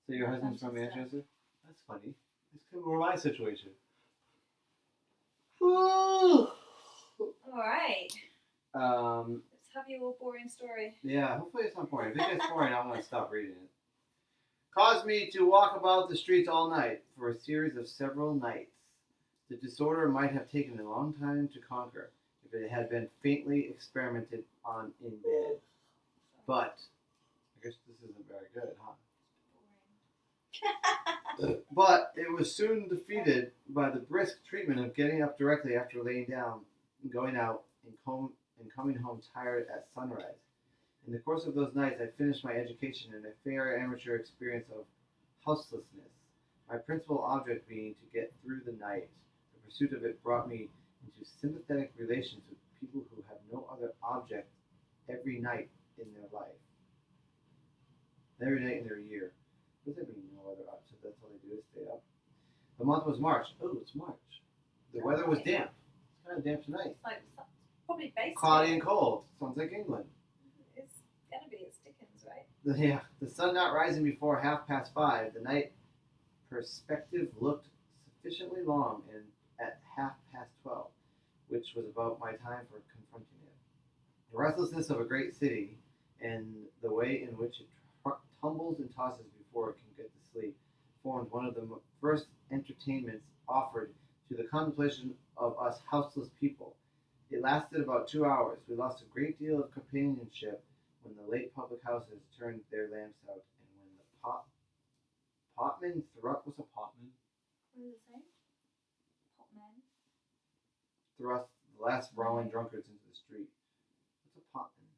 So your husband's from Manchester? That's funny. It's kind of more my situation. All right. Um, Let's have your boring story. Yeah, hopefully it's not boring. If it gets boring, I'm going to stop reading it. Caused me to walk about the streets all night for a series of several nights. The disorder might have taken a long time to conquer if it had been faintly experimented on in bed. But, I guess this isn't very good, huh? But it was soon defeated by the brisk treatment of getting up directly after laying down, and going out, and coming home tired at sunrise. In the course of those nights, I finished my education in a fair amateur experience of houselessness, my principal object being to get through the night. The pursuit of it brought me into sympathetic relations with people who have no other object every night in their life. Every night in their year. What does that mean, no other object? That's all they do is stay up. The month was March. Oh, it's March. The weather was damp. It's kind of damp tonight. It's like probably based. Cloudy and cold. Sounds like England. It's gonna be. It's Dickens, right? The sun not rising before 5:30, the night perspective looked sufficiently long, and at 12:30, which was about my time for confronting it. The restlessness of a great city, and the way in which it tumbles and tosses before it can get to sleep, formed one of the first entertainments offered to the contemplation of us houseless people. It lasted about 2 hours. We lost a great deal of companionship when the late public houses turned their lamps out, and when the potman what's a potman? What does it say? Potman. Thrust the last brawling drunkards into the street. What's a potman?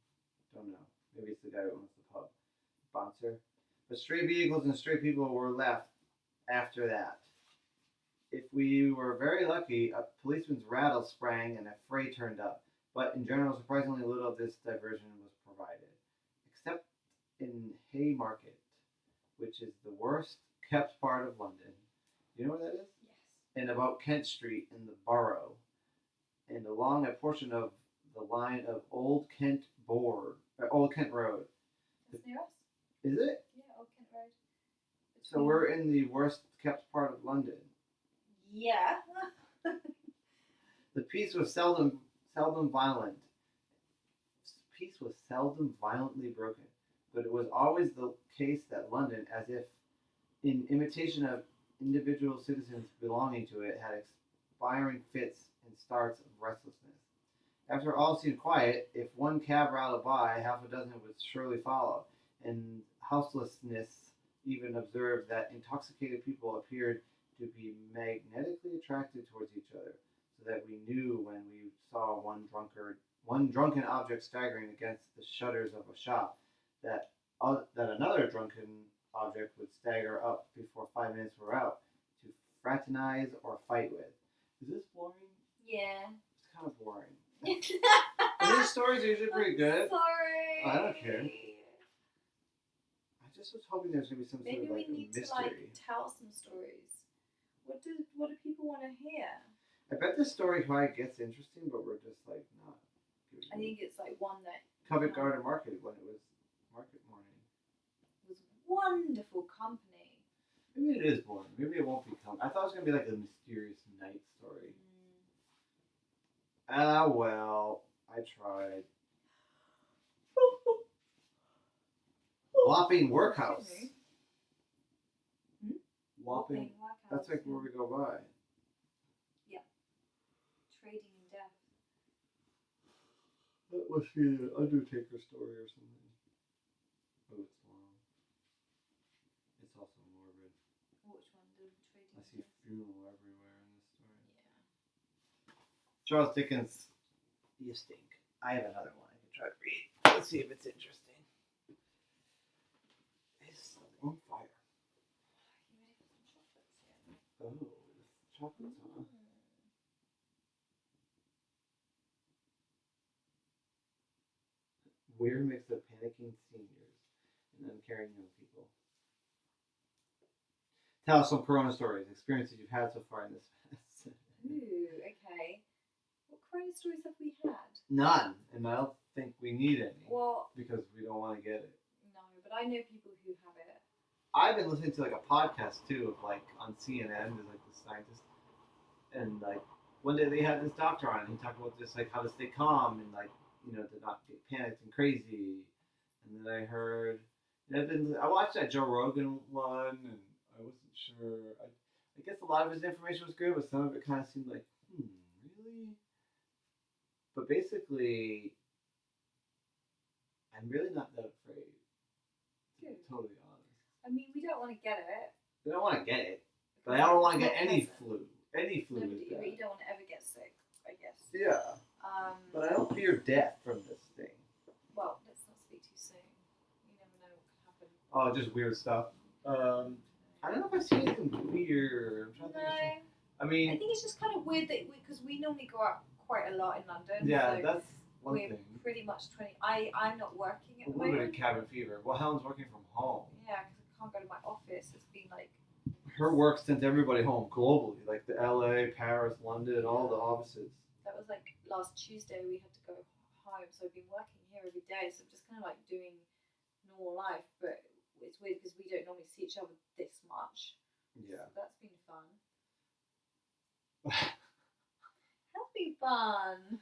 Don't know. Maybe it's the guy who owns the pub. Bouncer. But stray vehicles and stray people were left after that. If we were very lucky, a policeman's rattle sprang and a fray turned up. But in general, surprisingly little of this diversion was provided, except in Haymarket, which is the worst kept part of London. You know where that is? Yes. And about Kent Street in the Borough, and along a portion of the line of Old Kent Road. That's near us. Is it? Yeah, Old Kent Road. So we're in the worst kept part of London. Yeah. The peace was seldom violent. Peace was seldom violently broken, but it was always the case that London, as if in imitation of individual citizens belonging to it, had expiring fits and starts of restlessness. After all seemed quiet, if one cab rattled by, half a dozen would surely follow, and houselessness even observed that intoxicated people appeared to be magnetically attracted towards each other, so that we knew when we saw one drunken object staggering against the shutters of a shop, that another drunken object would stagger up before 5 minutes were out to fraternize or fight with. Is this boring? Yeah. It's kind of boring. These stories are usually pretty good. Sorry. I don't care. I just was hoping there's gonna be some Maybe sort of we need mystery. to tell some stories. What do people want to hear? I bet this story probably gets interesting, but we're just not. I think it's one that Covent Garden Market when it was market morning. was wonderful company. Maybe it is boring. Maybe it won't be I thought it was gonna be like a mysterious night story. Ah well, I tried. Wapping Workhouse. Wapping. Workhouse. That's like where we go by. Trading in death. That must be an Undertaker story or something. Oh, it's long. It's also morbid. Which one? The trading I in see death? funeral everywhere in this story. Yeah. Charles Dickens, you stink. I have another one I can try to read. Let's see if it's interesting. It's on fire. You ready for some chocolates here? Oh, chocolates, huh? Weird mix of panicking seniors and uncaring young people. Tell us some Corona stories, experiences you've had so far in this fest. Ooh, okay. What Corona stories have we had? None, and I don't think we need any Well, because we don't want to get it. no, but I know people who have it. I've been listening to a podcast too of on CNN, there's the scientist, and one day they had this doctor on and he talked about just how to stay calm and to not get panicked and crazy. And then I heard, I watched that Joe Rogan one, and I wasn't sure. I guess a lot of his information was good, but some of it kind of seemed like, really? But basically, I'm really not that afraid. To be Good. totally honest. I mean, we don't want to get it. I don't want to get it, but I don't want to It's get not any pleasant. flu. Any flu No, is but bad. you don't want to ever get sick, I guess. Yeah, but I don't fear death from this thing. Well, let's not speak too soon. You never know what could happen. Oh, just weird stuff. I don't know if I've seen anything weird. I'm trying to think of No. something. I I mean, think it's just kind of weird that because we normally go out quite a lot in London. yeah, so that's one we're thing. pretty much 20. I'm not working A at the little bit of moment. cabin fever. Well, Helen's working from home. Yeah, because I can't go to my office. It's been like. Her work sent everybody home globally, like the LA, Paris, London, all the offices. That was like last Tuesday we had to go home, so I've been working here every day. So I'm just kind of like doing normal life, but it's weird because we don't normally see each other this much. Yeah. So that's been fun. That's been fun.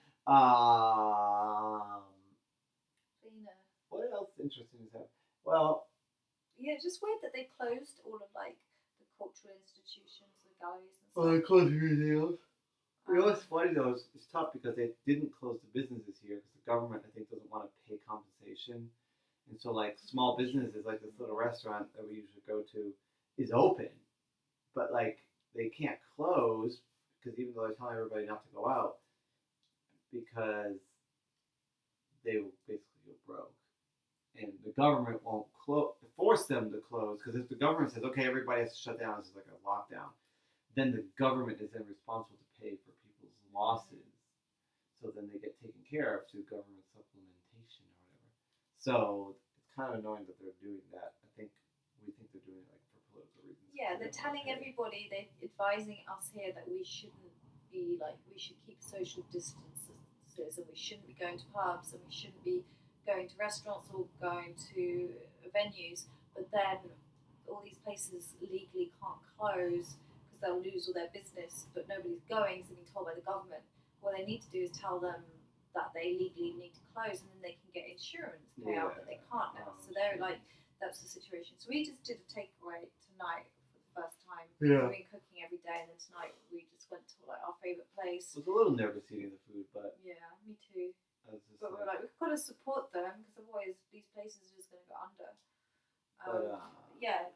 Been What else interesting is that? Well, yeah, it's just weird that they closed all of like the cultural institutions, the galleries and well, they stuff. closed museums. You know Um, what's funny though? It's tough because they didn't close the businesses here because the government, I think, doesn't want to pay compensation, and so like small businesses, like this little restaurant that we usually go to, is open, but like they can't close because even though they're telling everybody not to go out, because they will basically go broke, and the government won't force them to close because if the government says okay, everybody has to shut down, this is like a lockdown, then the government is then responsible to pay for people's losses. So then they get taken care of through government supplementation or whatever. So it's kind of annoying that they're doing that. We think they're doing it like for political reasons. yeah, They they're don't wanna telling pay. everybody, they're advising us here that we shouldn't be like, we should keep social distances and we shouldn't be going to pubs and we shouldn't be going to restaurants or going to venues. But then all these places legally can't close because they'll lose all their business, but nobody's going, so they're being told by the government. What they need to do is tell them that they legally need to close and then they can get insurance payout, but they can't now. So they're like, that's the situation. So we just did a takeaway tonight for the first time. Yeah. We've been cooking every day, and then tonight we just went to like our favourite place. I was a little nervous eating the food, but Yeah, me too. I was just But we're like, we've got to support them because otherwise these places are just going to go under. Yeah.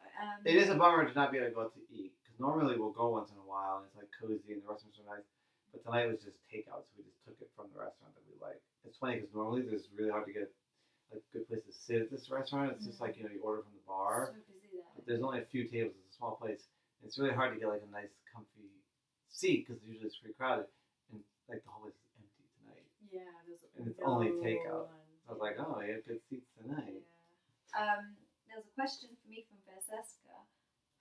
It is a bummer to not be able to go out to eat because normally we'll go once in a while and it's like cozy and the restaurants are nice. But tonight was just takeout, so we just took it from the restaurant that we like. It's funny because normally it's really hard to get like good place to sit at this restaurant. It's just like you order from the bar. So busy there. But there's only a few tables. It's a small place. And it's really hard to get like a nice, comfy seat because usually it's pretty crowded. And like the whole place is empty tonight. Yeah, there's And it's only no takeout. one. So I was like, oh, you have good seats tonight. Yeah. There was a question for me from Veseska.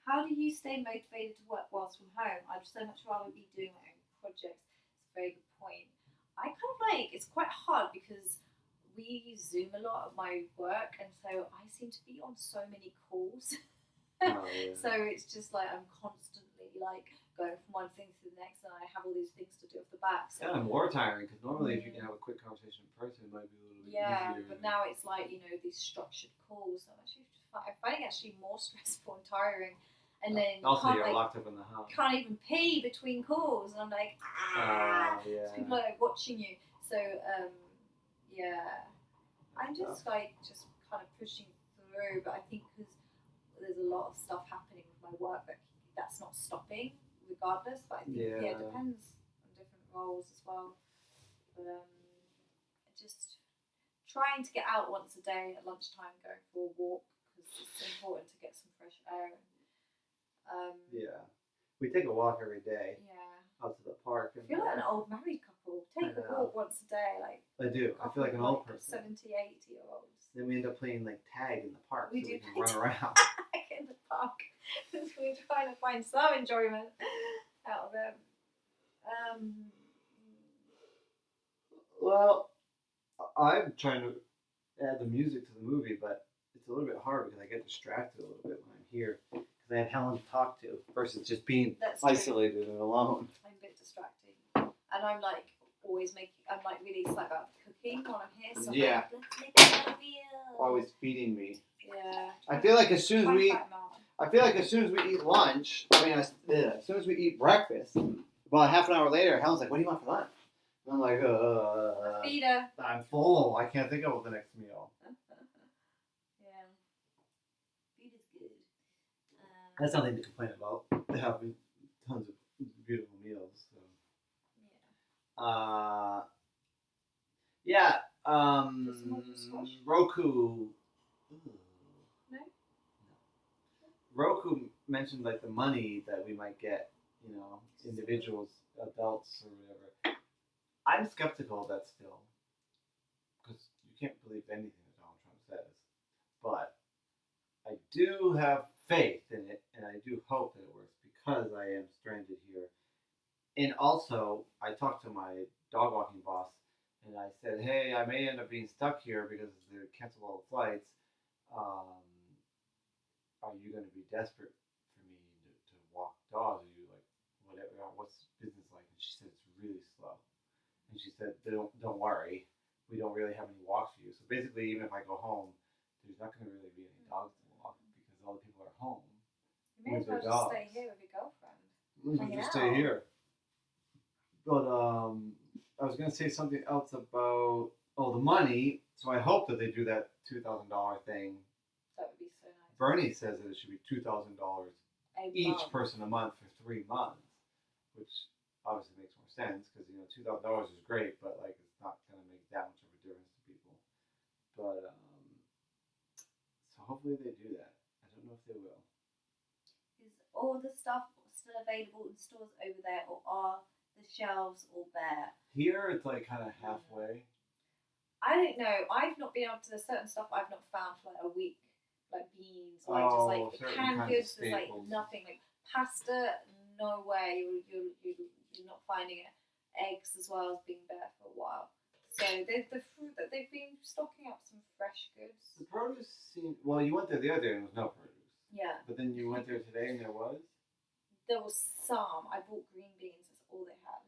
How do you stay motivated to work whilst from home? I'd so much rather be doing my own projects. It's a very good point. I kind of it's quite hard because we Zoom a lot at my work, and so I seem to be on so many calls. Oh, yeah. So it's just like I'm constantly like going from one thing to the next, and I have all these things to do off the back. It's So kind of more tiring because normally if you can have a quick conversation in person, it might be a little bit yeah, easier. but now it's like these structured calls. I'm finding actually more stressful and tiring. And then also can't, you're like, locked up in the house. can't even pee between calls, and I'm like, Yeah. so people are like watching you. So yeah, I'm just kind of pushing through. But I think because there's a lot of stuff happening with my work that's not stopping, regardless. But I think it depends on different roles as well. But just trying to get out once a day at lunchtime, going for a walk because it's important to get some fresh air. Yeah. We take a walk every day Yeah. out to the park. I And, feel like an old married couple. Take I a know. walk once a day, like I do. I feel like an old person. 70, 80-year-olds. Then we end up playing like tag in the park We so do we can play run around. Back in the park. We're trying to find some enjoyment out of it. Well, I'm trying to add the music to the movie, but it's a little bit hard because I get distracted a little bit when I'm here because I have Helen to talk to versus just being That's true. isolated and alone. I'm a bit distracting. And I'm like always I'm like really excited about cooking. ping while I'm here. So Yeah. let's make a wheel. Always feeding me. Yeah. I feel like as soon as Try we and eat, fat 'em out. I feel like as soon as we eat lunch, as soon as we eat breakfast, about half an hour later, Helen's like, "What do you want for lunch?" And I'm like, Feeder. I'm full. I can't think of the next meal." Yeah. Feeder's good. That's nothing to complain about. They have tons of beautiful meals. So. Yeah. Yeah. Just more squash? Roku. No? Roku mentioned like the money that we might get, individuals, adults or whatever. I'm skeptical of that still, because you can't believe anything that Donald Trump says. But I do have faith in it, and I do hope that it works because I am stranded here. And also, I talked to my dog walking boss, and I said, "Hey, I may end up being stuck here because they canceled all the flights. Are you going to be desperate for me to walk dogs? Are you like, whatever? What's business like?" And she said, "It's really slow." And she said, "Don't worry, we don't really have any walks for you." So basically, even if I go home, there's not going to really be any dogs to walk because all the people are home. You may as well just stay here with your girlfriend. Hanging Just out. stay here. But I was going to say something else about the money. So I hope that they do that $2,000 thing. That would be so nice. Bernie says that it should be $2,000 each month. person a month for 3 months, which obviously makes more sense because $2,000 is great, but like it's not going to make that much of a difference to people. But so hopefully they do that. I don't know if they will. Is all the stuff still available in stores over there, or are the shelves all bare? Here it's like kind of halfway. I don't know. I've not been able to. There's certain stuff I've not found for like a week, like beans, like just like certain canned kinds of goods. There's like staples. nothing, like pasta. No way you're not finding it. Eggs as well as being bare for a while. So the fruit that they've been stocking up some fresh goods. The produce seemed. Well, you went there the other day and there was no produce. Yeah. But then you went there today and there was. There was some. I bought green beans. That's all they had.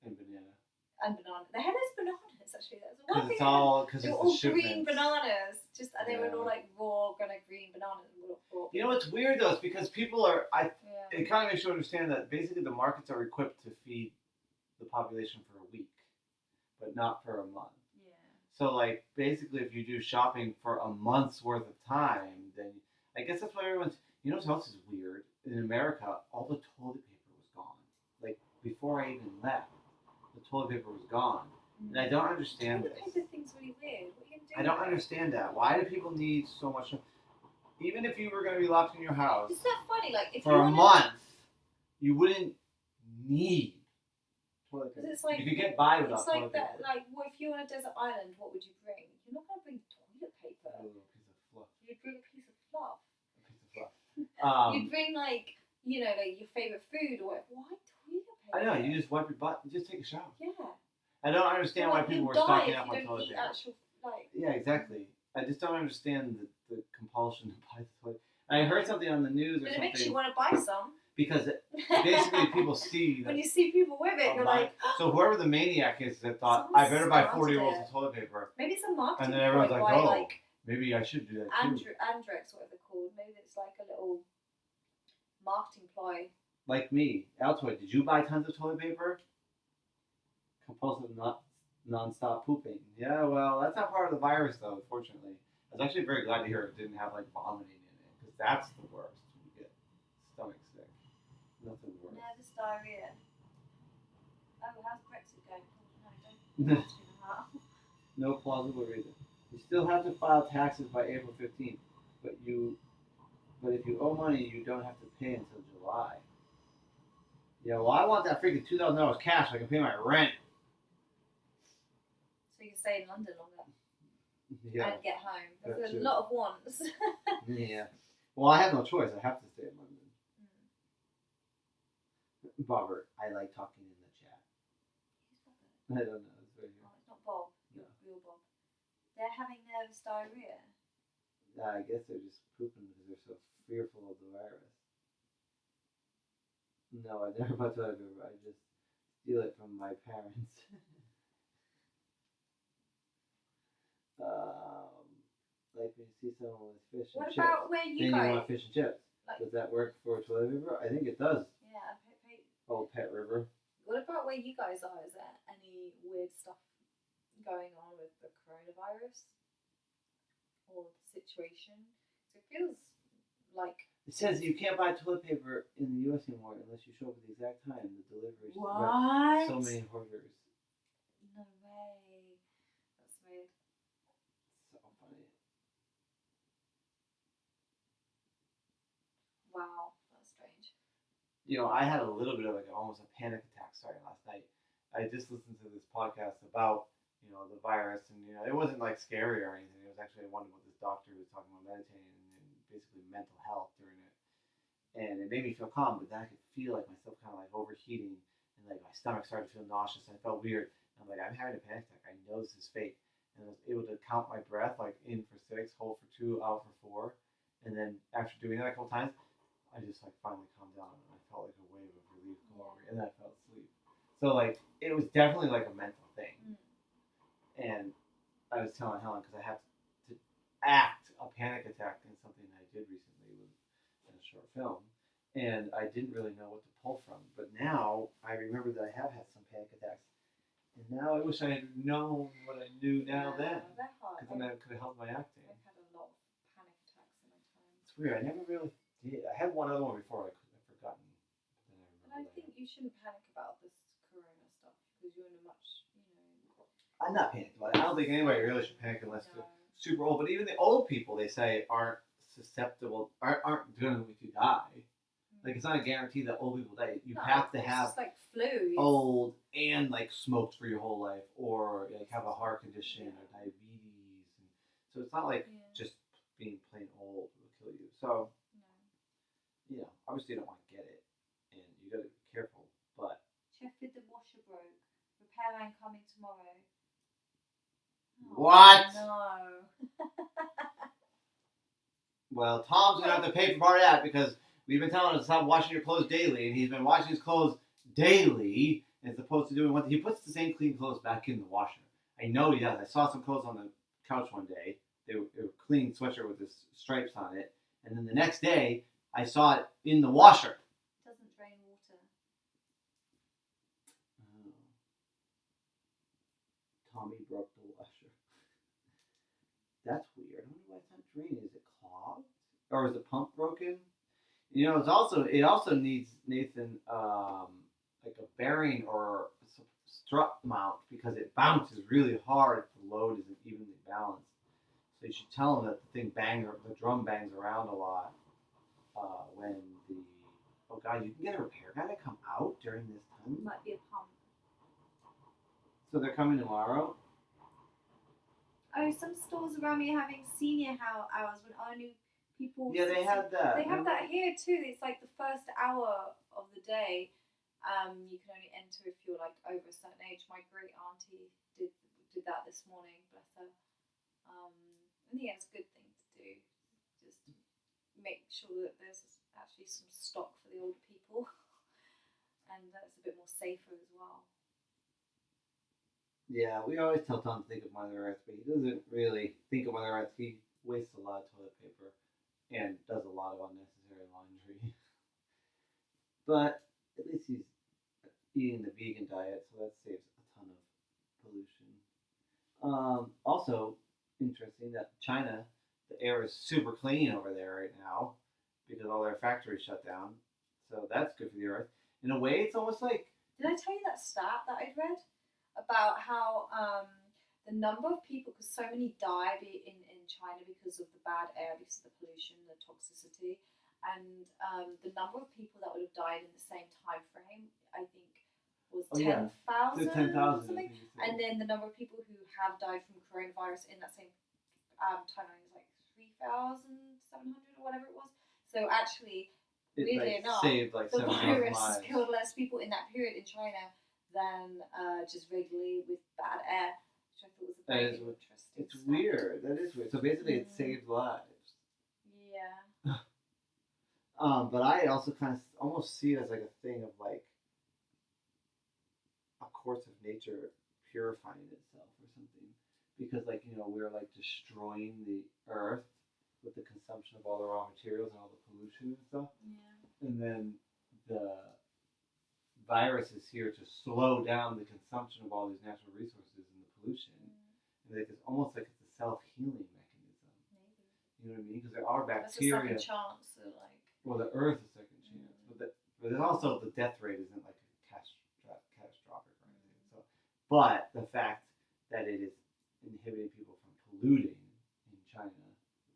And banana. And banana. They had those bananas actually. That was the one Because thing. it's they were all all green shipments. bananas. And they were Yeah. all like raw, kind of green bananas. You know what's weird though? It's because people are. Yeah. It kind of makes you understand that basically the markets are equipped to feed the population for a week, but not for a month. Yeah. So like basically, if you do shopping for a month's worth of time, then I guess that's why everyone's. You know what else is weird? In America, all the toilet paper was gone. Like before I even left, the toilet paper was gone, and I don't understand The this. paper thing's really weird. What are you gonna do? I don't with it? understand that. Why do people need so much? Even if you were going to be locked in your house Isn't that funny? Like if for you a wanna, month, you wouldn't need toilet paper. Because it's like You could get by without it's like toilet that. paper. Like, what if you're on a desert island? What would you bring? You're not gonna bring toilet paper. A little piece of fluff. You'd bring a piece of fluff. A piece of fluff. You'd bring like like your favorite food or whatever. Why toilet paper? I know. You just wipe your butt. You just take a shower. Yeah. I don't understand why people were stocking up on toilet paper. Yeah, exactly. I just don't understand the compulsion to buy the toilet. I heard something on the news or But it makes you something want to buy some. because basically people see that. When you see people with it, you're like, So whoever the maniac is that thought, Someone I better buy started 40 rolls it. of toilet paper, maybe it's a marketing and then everyone's ploy like, by oh, maybe I should do that too. Andrex, whatever they're called. Maybe it's like a little marketing ploy. Like me, Altoid, did you buy tons of toilet paper? Compulsive non-stop pooping. Yeah, well, that's not part of the virus though, unfortunately. I was actually very glad to hear it didn't have like vomiting in it, because that's the worst. You get stomach sick. Nothing worse. Nervous diarrhea. Oh, how's Brexit going? Oh, no, don't. Ask me that. No plausible reason. You still have to file taxes by April 15th, but if you owe money, you don't have to pay until July. Yeah, well, I want that freaking $2,000 cash so I can pay my rent. So you can stay in London longer Yeah. and get home. That There's a too. lot of wants. Yeah. Well, I have no choice. I have to stay in London. Robert, I like talking in the chat. Who's I Robert? don't know. It's very Oh, it's not Bob. No. Real Bob. They're having nervous diarrhea. I guess they're just pooping because they're so fearful of the virus. No, I never bought toilet paper. I just steal it from my parents. Like when you see someone with fish and What chips, about where you then go? you want fish and chips. Like, Does that work for toilet paper? I think it does. yeah. Old Pet River. What about where you guys are? Is there any weird stuff going on with the coronavirus or the situation? So it feels like It says you can't buy toilet paper in the U.S. anymore unless you show up at the exact time the delivery. what? So many hoarders. No way. That's weird. So funny. Wow, that's strange. You know, I had a little bit of like almost a panic attack starting last night. I just listened to this podcast about, the virus, and it wasn't like scary or anything. It was actually one with this doctor who was talking about meditating and basically mental health during it. And it made me feel calm, but then I could feel like myself kind of like overheating, and like my stomach started to feel nauseous. I felt weird. And I'm like, I'm having a panic attack. I know this is fake. And I was able to count my breath, like in for 6, hold for 2, out for 4. And then after doing that a couple times, I just like finally calmed down, and I felt like a wave of relief come over me, and then I fell asleep. So like it was definitely like a mental thing. And I was telling Helen, because I had to act a panic attack in something I did recently in a short film, and I didn't really know what to pull from. But now I remember that I have had some panic attacks, and now I wish I had known what I knew now then, They're hard. because then that could have helped my acting. I've had a lot of panic attacks in my time. It's weird. I never really did. I had one other one before. I've forgotten. But then And I remember think you shouldn't panic about this corona stuff because you're in a much, I'm not panicked about it. I don't think anybody really should panic unless no. they're super old. But even the old people, they say, aren't susceptible, aren't going to make you die. Like, it's not a guarantee that old people die. You have to it's have just like flu. old and like smoked for your whole life, or like have a heart condition or diabetes. And so it's not like just being plain old will kill you. So obviously you don't want to get it, and you got to be careful. But Sheffield the washer broke. Repairman coming tomorrow. What? No. Well, Tom's gonna have to pay for part of that because we've been telling him to stop washing your clothes daily, and he's been washing his clothes daily as opposed to doing what he puts the same clean clothes back in the washer. I know he does. I saw some clothes on the couch one day. They were clean sweatshirt with the stripes on it, and then the next day I saw it in the washer. Doesn't drain water. Tommy broke the washer. That's weird. I wonder why it's not draining. Is it clogged, or is the pump broken? It also needs, Nathan, like a bearing or a strut mount because it bounces really hard if the load isn't evenly balanced. So you should tell him that the drum bangs around a lot when oh God, you can get a repair guy to come out during this time. Might be a pump. So they're coming tomorrow. Oh, some stores around me are having senior hours when only people. Yeah, they have that. They have that here too. It's like the first hour of the day. You can only enter if you're like over a certain age. My great auntie did that this morning. Bless her. I think it's a good thing to do. Just make sure that there's actually some stock for the older people, and that's a bit more safer as well. Yeah, we always tell Tom to think of Mother Earth, but he doesn't really think of Mother Earth. He wastes a lot of toilet paper and does a lot of unnecessary laundry. But at least he's eating the vegan diet, so that saves a ton of pollution. Also, interesting that China, the air is super clean over there right now because all their factories shut down. So that's good for the earth. In a way, it's almost like... Did I tell you that stat that I'd read? About how the number of people, because so many died in China because of the bad air, because of the pollution, the toxicity, and the number of people that would have died in the same time frame, I think, was 10,000 or something. And then the number of people who have died from coronavirus in that same timeline is like 3,700 or whatever it was. So actually, weirdly enough, saved like the 7,000 virus lives. killed less people in that period in China than just regularly with bad air, which I thought was a very interesting. It's weird. That is weird. So basically, it saved lives. Yeah. But I also kind of almost see it as like a thing of like a course of nature purifying itself or something. because like we're like destroying the earth with the consumption of all the raw materials and all the pollution and stuff, Yeah. and then the virus is here to slow down the consumption of all these natural resources and the pollution. And like, it's almost like it's a self-healing mechanism. Maybe. You know what I mean? Because there are That's a bacteria. second chance. So like. Well, the Earth is second chance, but there's also the death rate isn't like catastrophic or anything. So, but the fact that it is inhibiting people from polluting in China,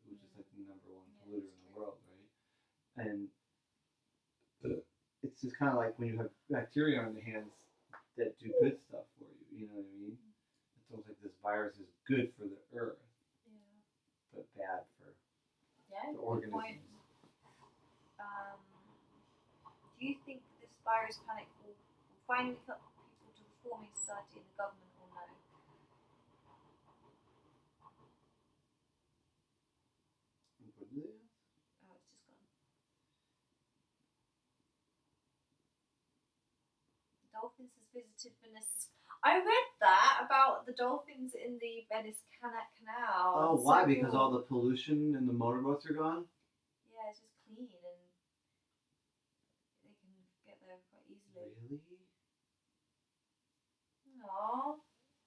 which is like the number one polluter in the world, right? And it's just kind of like when you have bacteria on the hands that do good stuff for you. You know what I mean? It's almost like this virus is good for the Earth, Yeah. but bad for Yeah. the Good point. organisms. Do you think this virus panic will finally cut people to reforming society and the government, or no? What do they ask? Oh, it's just gone. The dolphins has visited Venice. I read that about the dolphins in the Venice Canal. Oh, It's why? so Because cool. all the pollution and the motorboats are gone? Yeah, it's just clean and they can get there quite easily. Really? Aww,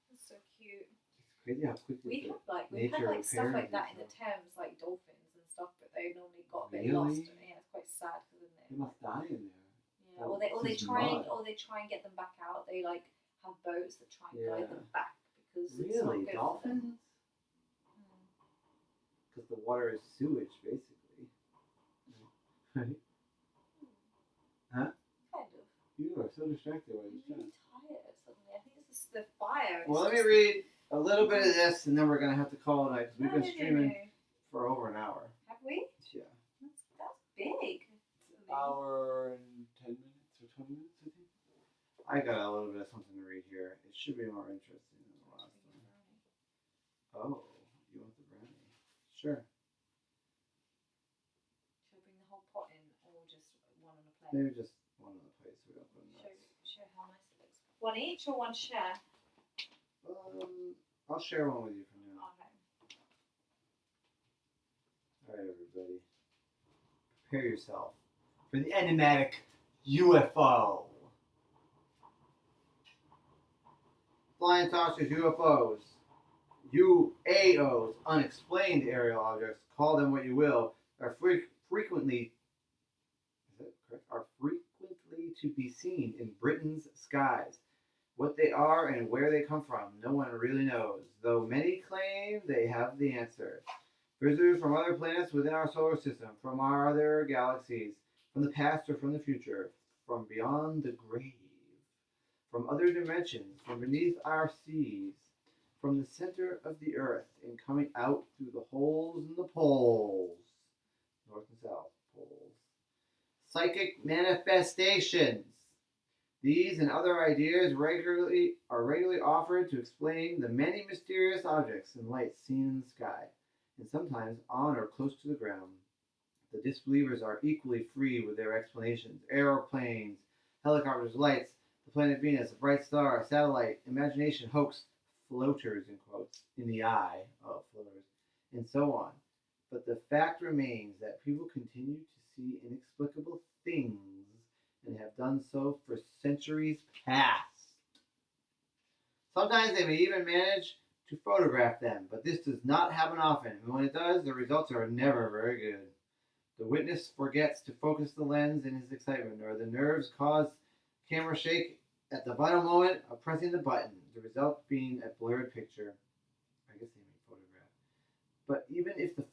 that's so cute. It's crazy how quickly We've had nature like stuff like repairs that in the itself. Thames, like dolphins and stuff, but they normally got a bit Really? lost. And yeah, it's quite sad, isn't it? They must die in there. Yeah, Well, or they it's try mud. and get them back out. They like have boats that try and guide them Yeah. back because it's not Really? good for them. Dolphins? Because the water is sewage, basically. Right? Huh? Kind of. You are so distracted by I'm this really chat. tired suddenly. I think it's just the fire. Well, let It's me read a little bit of this, and then we're going to have to call it a night, because we've been No. streaming for over an hour. Have we? Yeah. That's big. Hour and 10 minutes or 20 minutes, I think. I got a little bit of something to read here. It should be more interesting than the last one. Oh, you want the brownie? Sure. Should I bring the whole pot in, or just one on a plate? Maybe just one on the plate so we don't go nuts. Show how nice it looks. One each or one share? I'll share one with you for now. Okay. Alright, everybody. Prepare yourself for the enigmatic UFO. Flying saucers, UFOs, UAOs, unexplained aerial objects, call them what you will, are frequently to be seen in Britain's skies. What they are and where they come from, no one really knows, though many claim they have the answer. Visitors from other planets within our solar system, from our other galaxies, from the past or from the future, from beyond the grave, from other dimensions, from beneath our seas, from the center of the earth, and coming out through the holes in the poles, north and south poles. Psychic manifestations. These and other ideas are regularly offered to explain the many mysterious objects and lights seen in the sky, and sometimes on or close to the ground. The disbelievers are equally free with their explanations. Aeroplanes, helicopters, lights, the planet Venus, a bright star, a satellite, imagination, hoax, floaters, in quotes, in the eye of floaters, and so on. But the fact remains that people continue to see inexplicable things and have done so for centuries past. Sometimes they may even manage to photograph them, but this does not happen often, and when it does, the results are never very good. The witness forgets to focus the lens in his excitement, or the nerves cause camera shake at the vital moment of pressing the button, the result being a blurred picture. I guess they may photograph. But even if the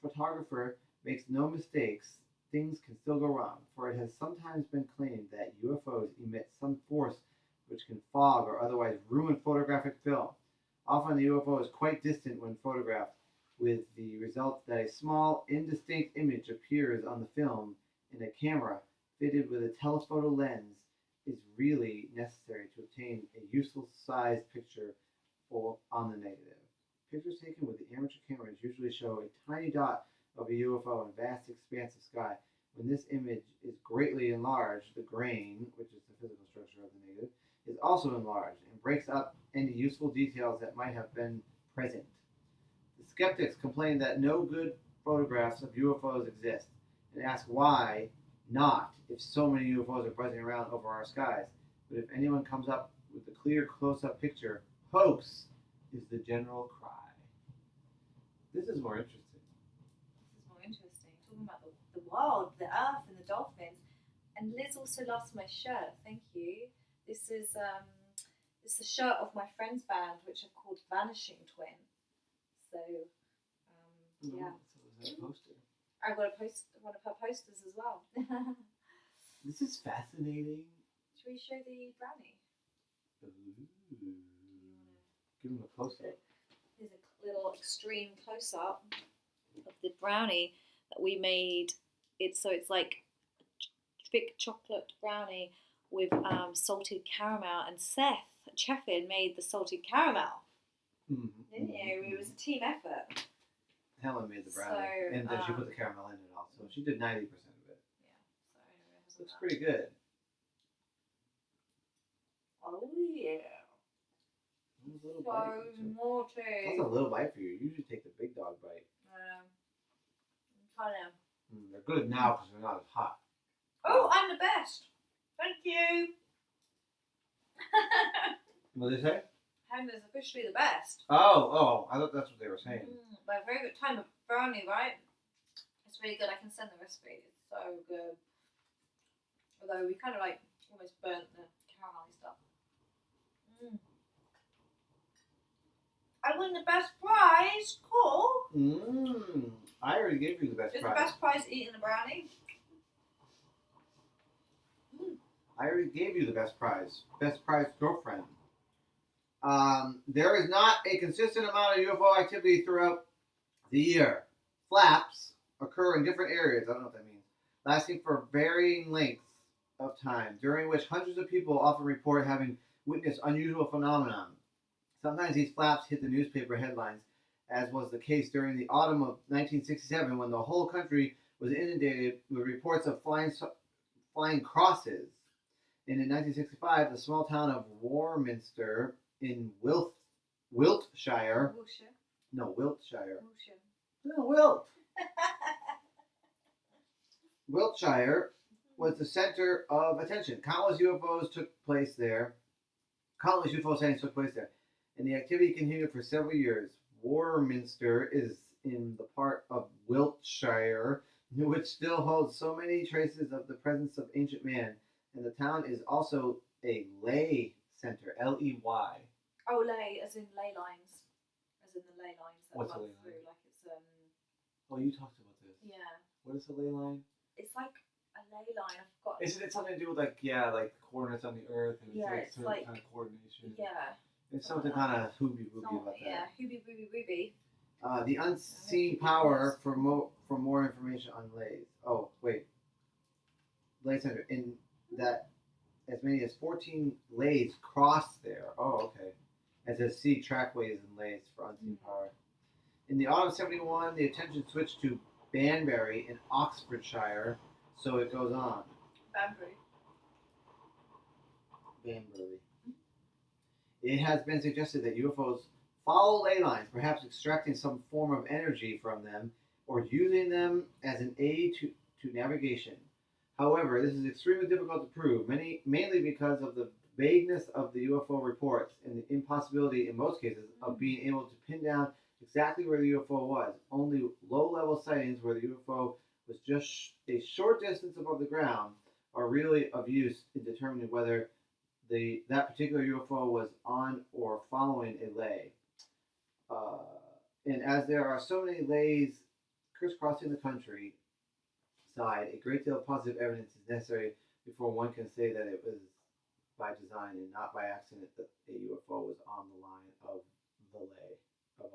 photographer makes no mistakes, things can still go wrong, for it has sometimes been claimed that UFOs emit some force which can fog or otherwise ruin photographic film. Often the UFO is quite distant when photographed, with the result that a small, indistinct image appears on the film, and a camera fitted with a telephoto lens is really necessary to obtain a useful sized picture on the negative. Pictures taken with the amateur cameras usually show a tiny dot of a UFO in a vast expanse of sky. When this image is greatly enlarged, the grain, which is the physical structure of the negative, is also enlarged and breaks up any useful details that might have been present. The skeptics complain that no good photographs of UFOs exist and ask why not if so many UFOs are buzzing around over our skies. But if anyone comes up with a clear close-up picture, hoax is the general cry. This is more interesting. This is more interesting. Talking about the world, the earth, and the dolphins. And Liz also loves my shirt. Thank you. This is the shirt of my friend's band, which I've called Vanishing Twin. So, yeah. So is that a poster? I got one of her posters as well. This is fascinating. Should we show the brownie? Ooh. Give him a close-up. Here's a little extreme close-up of the brownie that we made. It's like thick chocolate brownie with salted caramel, and Seth Cheffin made the salted caramel. Mm-hmm. Didn't you? It was a team effort. Helen made the brownie, So, and then she put the caramel in it also. She did 90% of it. Yeah. So Looks pretty good. Oh yeah. That was a little So bite. naughty. That's a little bite for you. You usually take the big dog bite. I'm trying to. They're good now because they're not as hot. Oh, I'm the best. Thank you. What did they say? Helen is officially the best. Oh, I thought that's what they were saying. By a very good time of brownie, right? It's really good. I can send the recipe. It's so good. Although we kind of like almost burnt the caramel stuff. I won the best prize. Cool. I already gave you the best Is prize. the best prize eating a brownie? I already gave you the best prize. Best prize girlfriend. There is not a consistent amount of UFO activity throughout the year. Flaps occur in different areas, I don't know what that means, lasting for varying lengths of time, during which hundreds of people often report having witnessed unusual phenomenon. Sometimes these flaps hit the newspaper headlines, as was the case during the autumn of 1967 when the whole country was inundated with reports of flying crosses. And in 1965, the small town of Warminster in Wiltshire. Wiltshire was the center of attention. Countless UFO sightings took place there, and the activity continued for several years. Warminster is in the part of Wiltshire which still holds so many traces of the presence of ancient man, and the town is also a ley center, L-E-Y. Oh, ley, as in ley lines. As in the ley lines that What's a run ley through, line? like it's Oh, you talked about this. yeah. What is a ley line? It's like a ley line, I've got Isn't it something to do with like coordinates on the earth and Yeah, it's it's certain like- kind of coordination? Yeah. It's something kind of hooby wooby Not, about yeah, that. Hooby Booby Booby. The unseen power for more information on lays. Oh wait, lay center in that as many as 14 lays cross there. Oh okay. As I see trackways and lays for unseen power. In the autumn of '71, the attention switched to Banbury in Oxfordshire. So it goes on. Banbury. Banbury. It has been suggested that UFOs follow ley lines, perhaps extracting some form of energy from them or using them as an aid to navigation. However, this is extremely difficult to prove, mainly because of the vagueness of the UFO reports and the impossibility, in most cases, of being able to pin down exactly where the UFO was. Only low-level sightings where the UFO was just a short distance above the ground are really of use in determining whether that particular UFO was on or following a ley. And as there are so many lays crisscrossing the countryside, a great deal of positive evidence is necessary before one can say that it was by design and not by accident that a UFO was on the line of the ley. All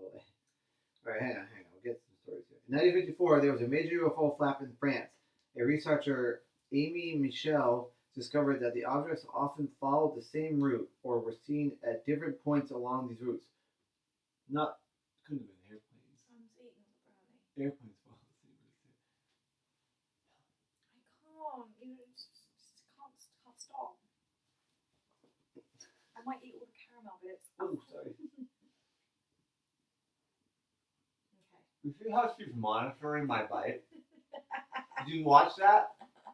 right, hang on. We'll get some stories here. In 1954, there was a major UFO flap in France. A researcher, Amy Michel, discovered that the objects often followed the same route or were seen at different points along these routes. Couldn't have been airplanes. Someone's eating the brownie. Airplanes follow the same route. I can't. Just can't stop. I might eat all the caramel bits. Oh, sorry. You see how she's monitoring my bite? Did you watch that?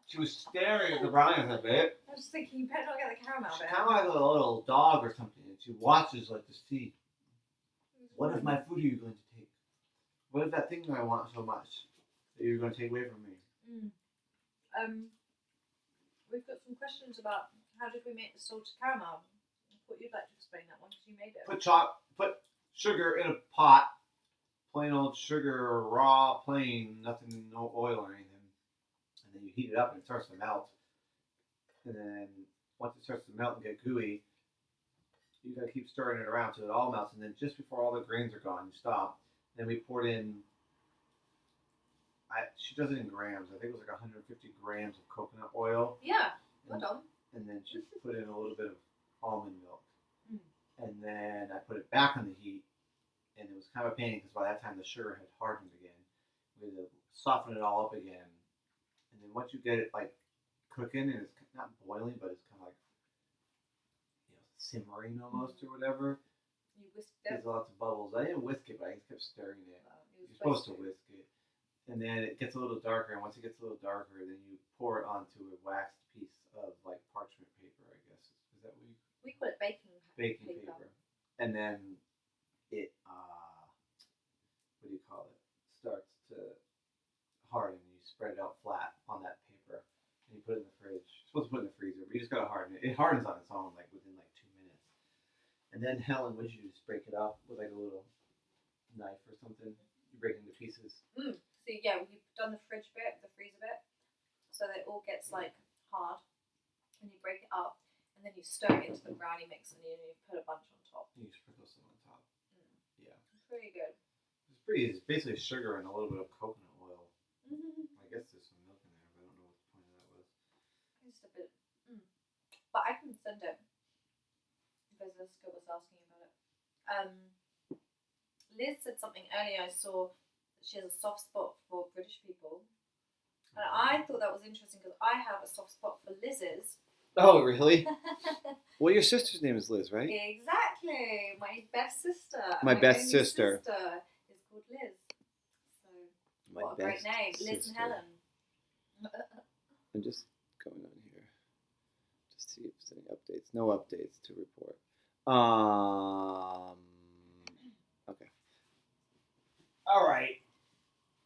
She was staring at the brownies a bit. I was thinking you better not get the caramel She's bit. kind of like a little dog or something, and she watches like to see, what of my food are you going to take? What is that thing that I want so much that you're going to take away from me? We've got some questions about how did we make the salted caramel. I thought you'd like to explain that one because you made it. Put sugar in a pot, plain old sugar, raw, plain, nothing, no oil or anything, and then you heat it up and it starts to melt. And then once it starts to melt and get gooey, you gotta keep stirring it around till it all melts. And then just before all the grains are gone, you stop. Then we poured in. She does it in grams. I think it was like 150 grams of coconut oil. Yeah, well done. And then she put in a little bit of almond milk. Mm. And then I put it back on the heat. And it was kind of a pain because by that time the sugar had hardened again. We had to soften it all up again. And then once you get it like cooking and it's not boiling, but it's kind of like simmering almost or whatever. You whisked it. There's lots of bubbles. I didn't whisk it, but I just kept stirring it. You're You're supposed to whisk it. And then it gets a little darker, and once it gets a little darker, then you pour it onto a waxed piece of like parchment paper, I guess. Is that what you We call it baking paper. And then it what do you call it? Starts to harden. You spread it out flat on that paper. And you put it in the fridge. You're supposed to put it in the freezer, but you just gotta harden it. It hardens on its own like within like 2 minutes. And then Helen, what you just break it up with like a little knife or something. You break it into pieces. So yeah, we've done the fridge bit, the freezer bit, so that it all gets like hard, and you break it up, and then you stir it into the brownie mix, and you put a bunch on top. You sprinkle some on top. Yeah. It's pretty good. It's basically sugar and a little bit of coconut oil. I guess there's some milk in there, but I don't know what the point of that was. Just a bit. But I can send it. Because Jessica was asking about it. Liz said something earlier. I saw she has a soft spot for British people. And I thought that was interesting because I have a soft spot for Liz's. Oh, really? Well, your sister's name is Liz, right? Exactly. My best sister. My best only sister. is called Liz. So, My what a great best name. Liz and sister. Helen. I'm just going on here. Just see if there's any updates. No updates to report. Okay. All right.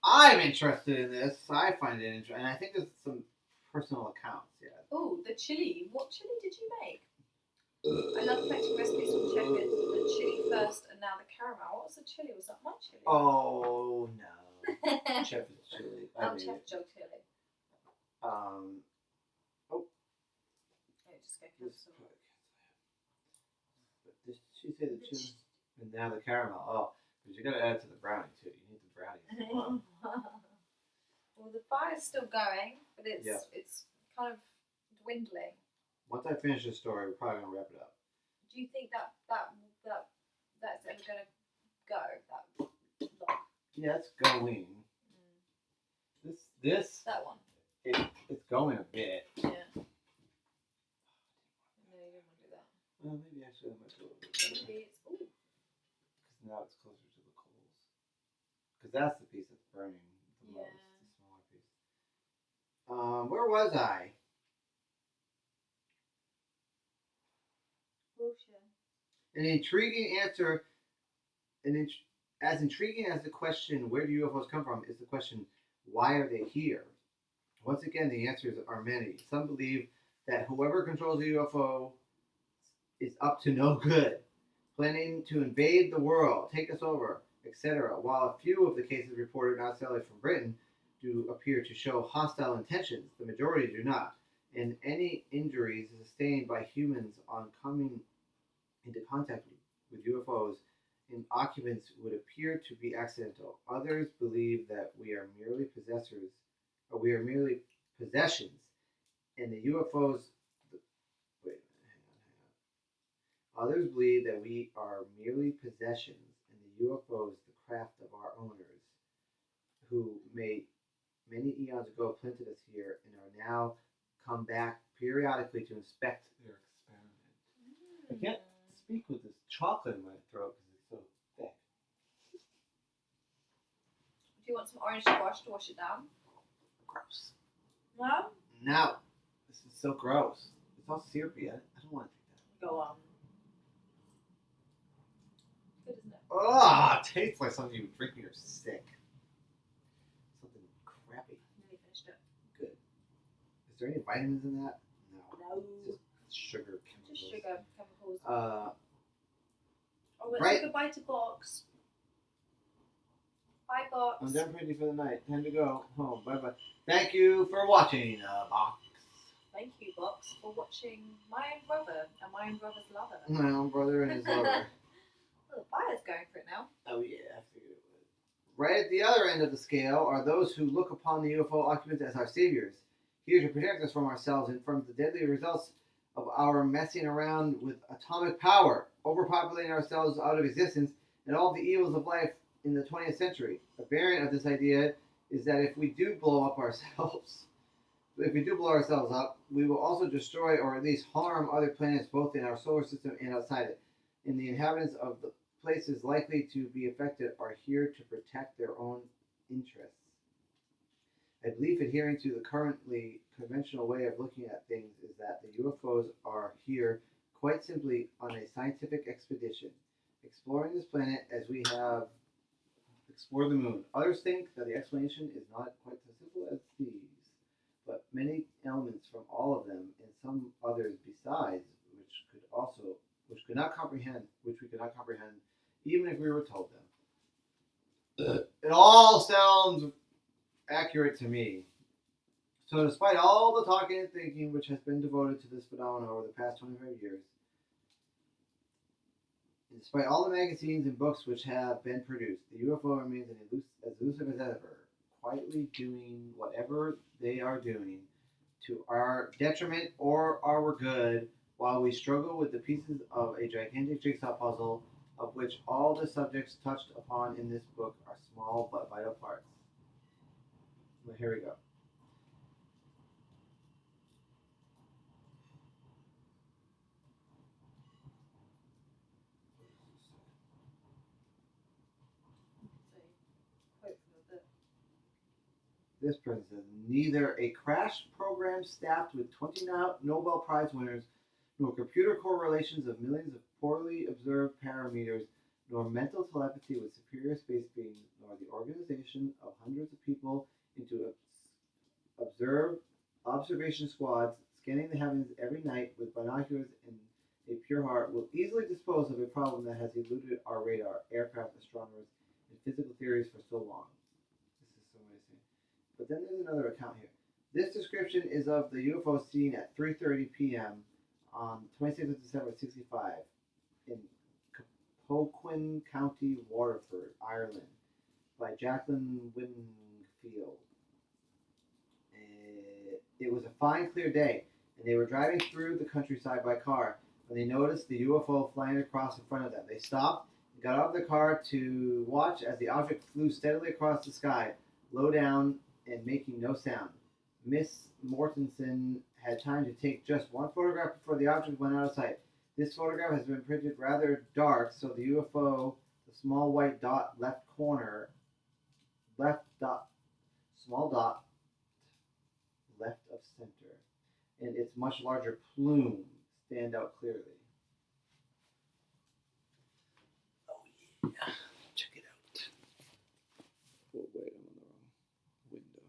I'm interested in this. I find it interesting. And I think there's some personal accounts. Yeah. Oh, the chili. What chili did you make? I love collecting recipes from Chef. The chili first and now the caramel. What was the chili? Was that my chili? Oh, no. Chef is chili. I made Chef it. Joe chili. Oh, Just go this, cancel. but this, she said the chili. And now the caramel. Oh, because you got to add it to the brownie, too. You need the brownie. as well. Well, the fire's still going, but it's Yeah. it's kind of dwindling. Once I finish this story, we're probably going to wrap it up. Do you think that's ever going to go? That long? Yeah, it's going. This That one. it's going a bit. Yeah. No, you don't want to do that. Well, maybe actually I might go a little bit better. Maybe it's. Ooh. Because now it's closer to the coals. Because that's the piece that's burning the most, Yeah. the smaller piece. Where was I? Bullshit. An intriguing answer, as intriguing as the question, where do UFOs come from, is the question, why are they here? Once again, the answers are many. Some believe that whoever controls the UFO is up to no good, planning to invade the world, take us over, etc. While a few of the cases reported outside from Britain do appear to show hostile intentions, the majority do not. And any injuries sustained by humans on coming into contact with UFOs and occupants would appear to be accidental. Others believe that we are merely possessors, or we are merely possessions, and the UFOs. Wait a minute, hang on. Others believe that we are merely possessions, and the UFOs the craft of our owners, who many eons ago planted us here and are now come back periodically to inspect their experiment. I can't speak with this chocolate in my throat because it's so thick. Do you want some orange squash to wash it down? Gross. No? No. This is so gross. It's all syrupy. I don't want to take that. Go on. Good, isn't it? Ugh, it tastes like something you would drink when you're sick. Something crappy. Nearly finished it. Good. Is there any vitamins in that? No. No. It's just sugar chemicals. Just sugar chemicals. Oh, let's right. say goodbye to Box. Bye, Box. I'm done pretty for the night. Time to go home. Bye bye. Thank you for watching, Box. Thank you, Box, for watching My Own Brother and My Own Brother's Lover. My own brother and his lover. Oh, the fire's going for it now. Oh yeah, I figured it would. Right at the other end of the scale are those who look upon the UFO occupants as our saviors, here to protect us from ourselves and from the deadly results of our messing around with atomic power, overpopulating ourselves out of existence, and all the evils of life in the 20th century. A variant of this idea is that if we do blow ourselves up, we will also destroy or at least harm other planets both in our solar system and outside it. And the inhabitants of the places likely to be affected are here to protect their own interests. I believe adhering to the currently conventional way of looking at things is that the UFOs are here quite simply on a scientific expedition, exploring this planet as we have explored the moon. Others think that the explanation is not quite so simple as these, but many elements from all of them and some others besides which we could not comprehend, even if we were told them. It all sounds accurate to me. So despite all the talking and thinking which has been devoted to this phenomenon over the past 25 years, despite all the magazines and books which have been produced, the UFO remains as elusive as ever, quietly doing whatever they are doing to our detriment or our good, while we struggle with the pieces of a gigantic jigsaw puzzle of which all the subjects touched upon in this book are small but vital parts. Well, here we go. This person says, neither a crash program staffed with 20 Nobel Prize winners, nor computer correlations of millions of poorly observed parameters, nor mental telepathy with superior space beings, nor the organization of hundreds of people into observation squads scanning the heavens every night with binoculars and a pure heart will easily dispose of a problem that has eluded our radar, aircraft, astronomers, and physical theories for so long. This is so amazing. But then there's another account here. This description is of the UFO seen at 3:30 p.m. on 26th of December 65 in Coquin County, Waterford, Ireland, by Jacqueline Wingfield. It was a fine, clear day, and they were driving through the countryside by car when they noticed the UFO flying across in front of them. They stopped and got out of the car to watch as the object flew steadily across the sky, low down and making no sound. Miss Mortensen had time to take just one photograph before the object went out of sight. This photograph has been printed rather dark, so the UFO, the small white dot small dot left of center, and its much larger plume stand out clearly. Oh yeah, check it out. Oh wait, I'm on the wrong window.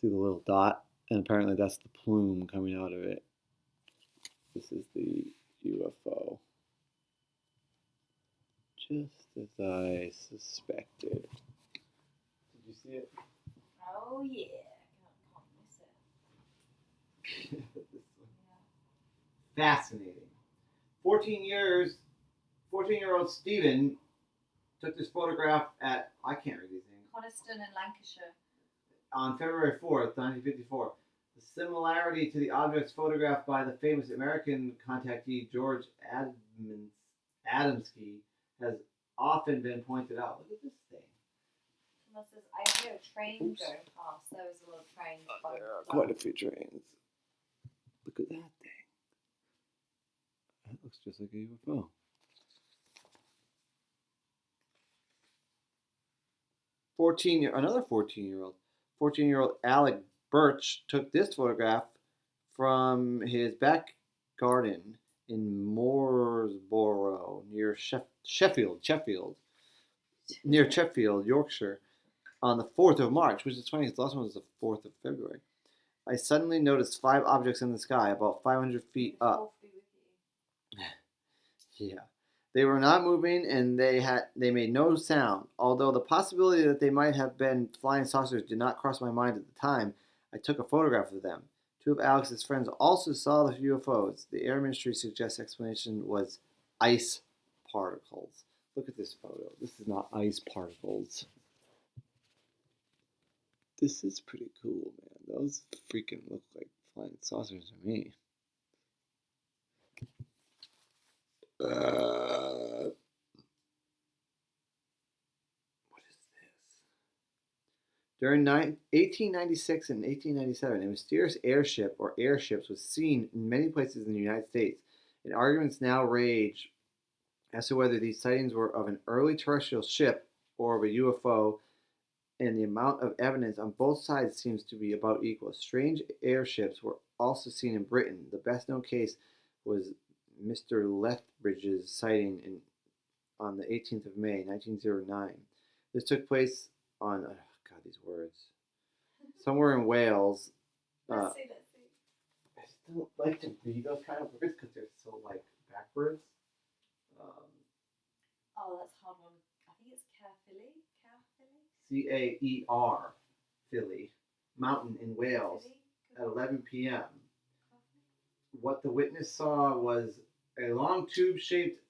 See the little dot, and apparently that's the plume coming out of it. This is the UFO. Just as I suspected. Did you see it? Oh, yeah. Can't miss it. Fascinating. 14-year-old Stephen took this photograph at, I can't read these names, Coniston in Lancashire. on February 4th, 1954. The similarity to the objects photographed by the famous American contactee George Adamski has often been pointed out. Look at this thing. Someone says, I hear a train going past. There was a lot of trains. There are quite a few trains. Look at that thing. That looks just like a UFO. another 14-year-old Alec Birch took this photograph from his back garden in Mooresborough near Sheffield, Yorkshire, on the 4th of March, which is funny because the last one was the 4th of February. I suddenly noticed 5 objects in the sky about 500 feet up. Yeah. They were not moving and they made no sound. Although the possibility that they might have been flying saucers did not cross my mind at the time, I took a photograph of them. 2 of Alex's friends also saw the UFOs. The Air Ministry suggests explanation was ice particles. Look at this photo. This is not ice particles. This is pretty cool, man. Those freaking look like flying saucers to me. What is this? During 1896 and 1897, a mysterious airship or airships was seen in many places in the United States, and arguments now rage as to whether these sightings were of an early terrestrial ship or of a UFO, and the amount of evidence on both sides seems to be about equal. Strange airships were also seen in Britain. The best known case was Mr. Lethbridge's sighting on the 18th of May, 1909. This took place on, God, these words, somewhere in Wales. Let's see. I still like to read those kind of words because they're so, like, backwards. Oh, that's a hard one. I think it's Caerphilly. Caer, Philly, mountain in Wales at 11 p.m. What the witness saw was a long tube-shaped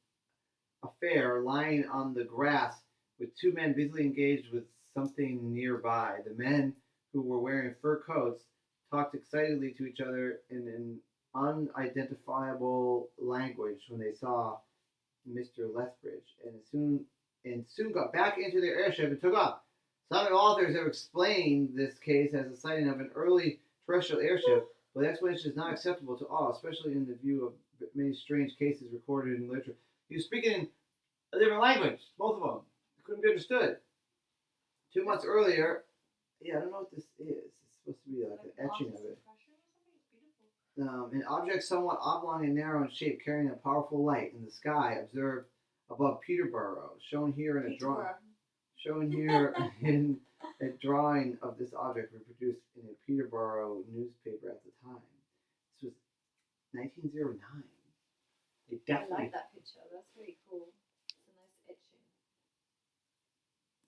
affair lying on the grass with 2 men busily engaged with something nearby. The men, who were wearing fur coats, talked excitedly to each other in an unidentifiable language when they saw Mr. Lethbridge, and soon got back into their airship and took off. Some authors have explained this case as a sighting of an early terrestrial airship, but the explanation is not acceptable to all, especially in the view of many strange cases recorded in literature. He was speaking a different language, both of them. It couldn't be understood. 2 months earlier, I don't know what this is. It's supposed to be like an etching of it. An object somewhat oblong and narrow in shape, carrying a powerful light in the sky, observed above Peterborough, shown here in a drawing. Shown here in a drawing of this object reproduced in a Peterborough newspaper at the time. This was 1909. I like that picture. That's really cool. It's a nice etching.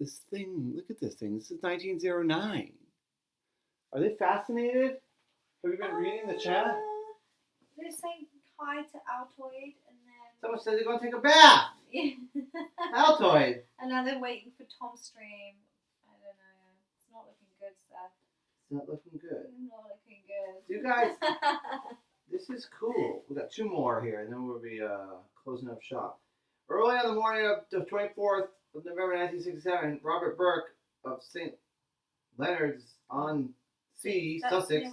This thing, look at this thing. This is 1909. Are they fascinated? Have you been reading the chat? They're saying hi to Altoid, and then Someone said they're going to take a bath. Altoid. And now they're waiting for Tom's stream. I don't know. It's not looking good, Seth. It's not looking good. It's not looking good. You guys, this is cool. We got 2 more here, and then we'll be closing up shop. Early on the morning of the 24th of November 1967, Robert Burke of St. Leonard's on Sea, That's Sussex. near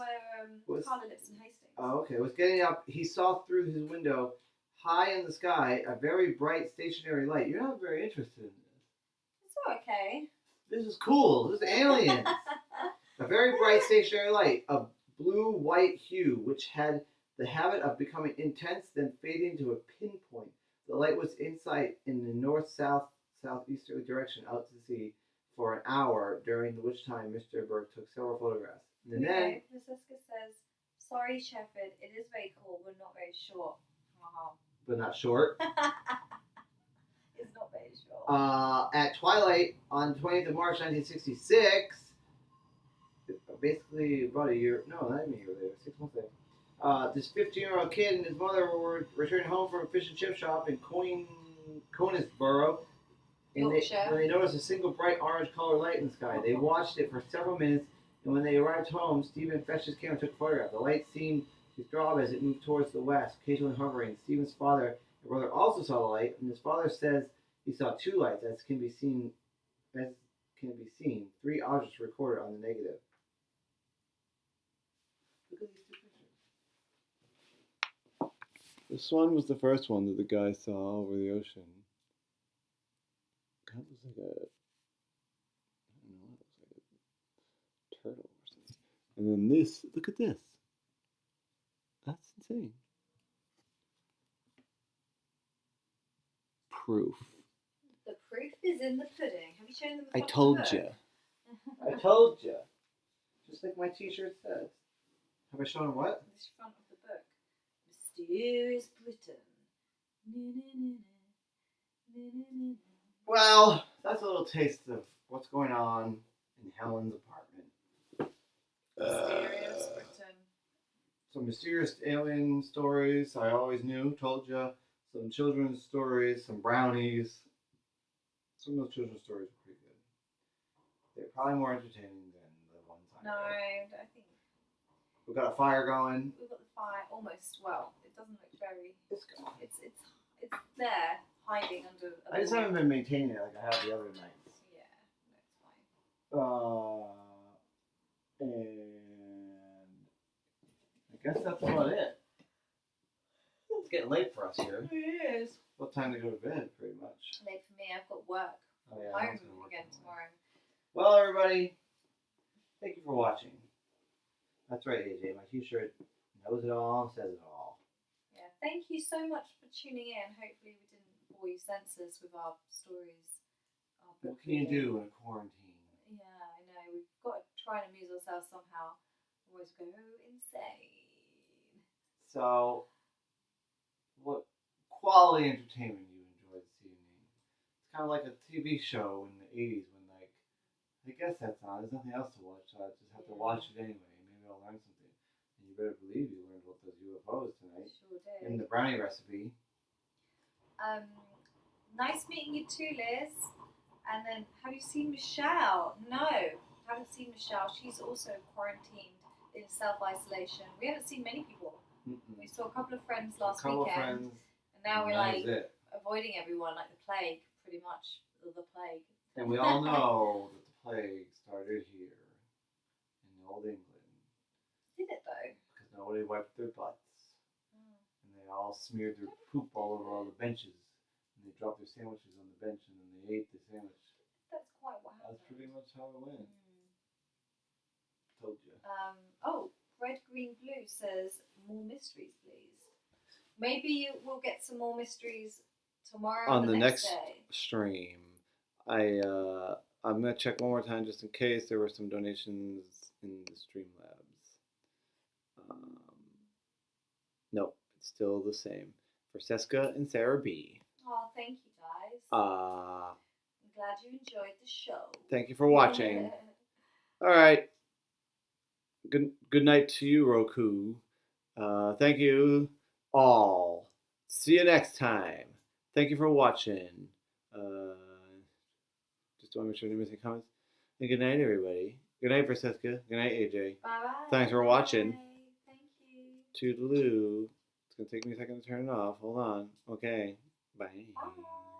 where Carla lives in Hastings. Oh, okay. Was getting up. He saw through his window, high in the sky, a very bright stationary light. You're not very interested in this. It's okay. This is cool. This is aliens. A very bright stationary light of blue-white hue, which had the habit of becoming intense, then fading to a pinpoint. The light was in sight in the north-south-southeasterly direction out to sea for an hour, during which time Mr. Burke took several photographs. And then Francesca says, "Sorry, Shepard, it is very cool, but not very short." but not short. It's not very short. At twilight on 20th of March 1966, basically about a year, no, not even a year later, 6 months later, this 15-year-old kid and his mother were returning home from a fish and chip shop in Conisborough, and when they noticed a single bright orange-colored light in the sky. They watched it for several minutes, and when they arrived home, Stephen fetched his camera and took a photograph. The light seemed to throb as it moved towards the west, occasionally hovering. Stephen's father and brother also saw the light, and his father says he saw 2 lights, as can be seen. 3 objects recorded on the negative. Look at these 2 pictures. This one was the first one that the guy saw over the ocean. That was like a, I don't know And then this, look at this. That's insane. Proof. The proof is in the pudding. Have you shown them? I the told book? you. I told you. Just like my T-shirt says. Have I shown him what? This front of the book. Mysterious Britain. Well, that's a little taste of what's going on in Helen's apartment. Mysterious Britain. Some mysterious alien stories I always knew, told you. Some children's stories, some brownies. Some of those children's stories are pretty good. They're probably more entertaining than the ones I No, know. I think We've got a fire going. we've got the fire almost. Well, it doesn't look very. It's going. It's there, hiding under. I just haven't been maintaining it like I have the other nights. Yeah, that's fine. And I guess that's about it. It's getting late for us here. It is. What time to go to bed, pretty much. Late for me. I've got work. Oh yeah. Home Helen's gonna work again tomorrow. tomorrow. Well, everybody, thank you for watching. That's right, AJ. My T-shirt knows it all and says it all. Yeah, thank you so much for tuning in. Hopefully, we didn't bore your senses with our stories. Our What book can you reading. do in a quarantine? Yeah, I know. We've got to try and amuse ourselves somehow. Otherwise, we go insane. So, what quality entertainment you enjoyed this evening? It's kind of like a TV show in the 80s when, like, I guess that's on. There's nothing else to watch, so I just have to watch it anyway. Maybe I'll learn something. And you better believe you learned about those UFOs tonight. Sure did. In the brownie recipe. Nice meeting you too, Liz. And then, have you seen Michelle? No, haven't seen Michelle. She's also quarantined in self-isolation. We haven't seen many people. Mm-mm. We saw a couple of friends A last couple of weekend, friends. and now we're and that like is it. avoiding everyone like the plague, pretty much. The plague. And we all know that the plague started here in Old England Did it though? because nobody wiped their butts. And they all smeared their poop all over all the benches. And they dropped their sandwiches on the bench and then they ate the sandwich. That's quite what happened. That's pretty much how it went. Told you. Oh, Red Green Blue says more mysteries, please. Maybe we'll get some more mysteries tomorrow On or the next day. stream, I'm gonna check one more time just in case there were some donations in the Streamlabs. Nope, it's still the same for Seska and Sarah B. Oh, thank you guys. I'm glad you enjoyed the show. Thank you for watching. All right. Good night to you, Roku. Thank you all. See you next time. Thank you for watching. Just want to make sure I didn't miss any comments. And good night, everybody. Good night, Francesca. Good night, AJ. Bye-bye. Thanks for watching. Thank you. Toodaloo. It's going to take me a second to turn it off. Hold on. Okay. Bye. Bye.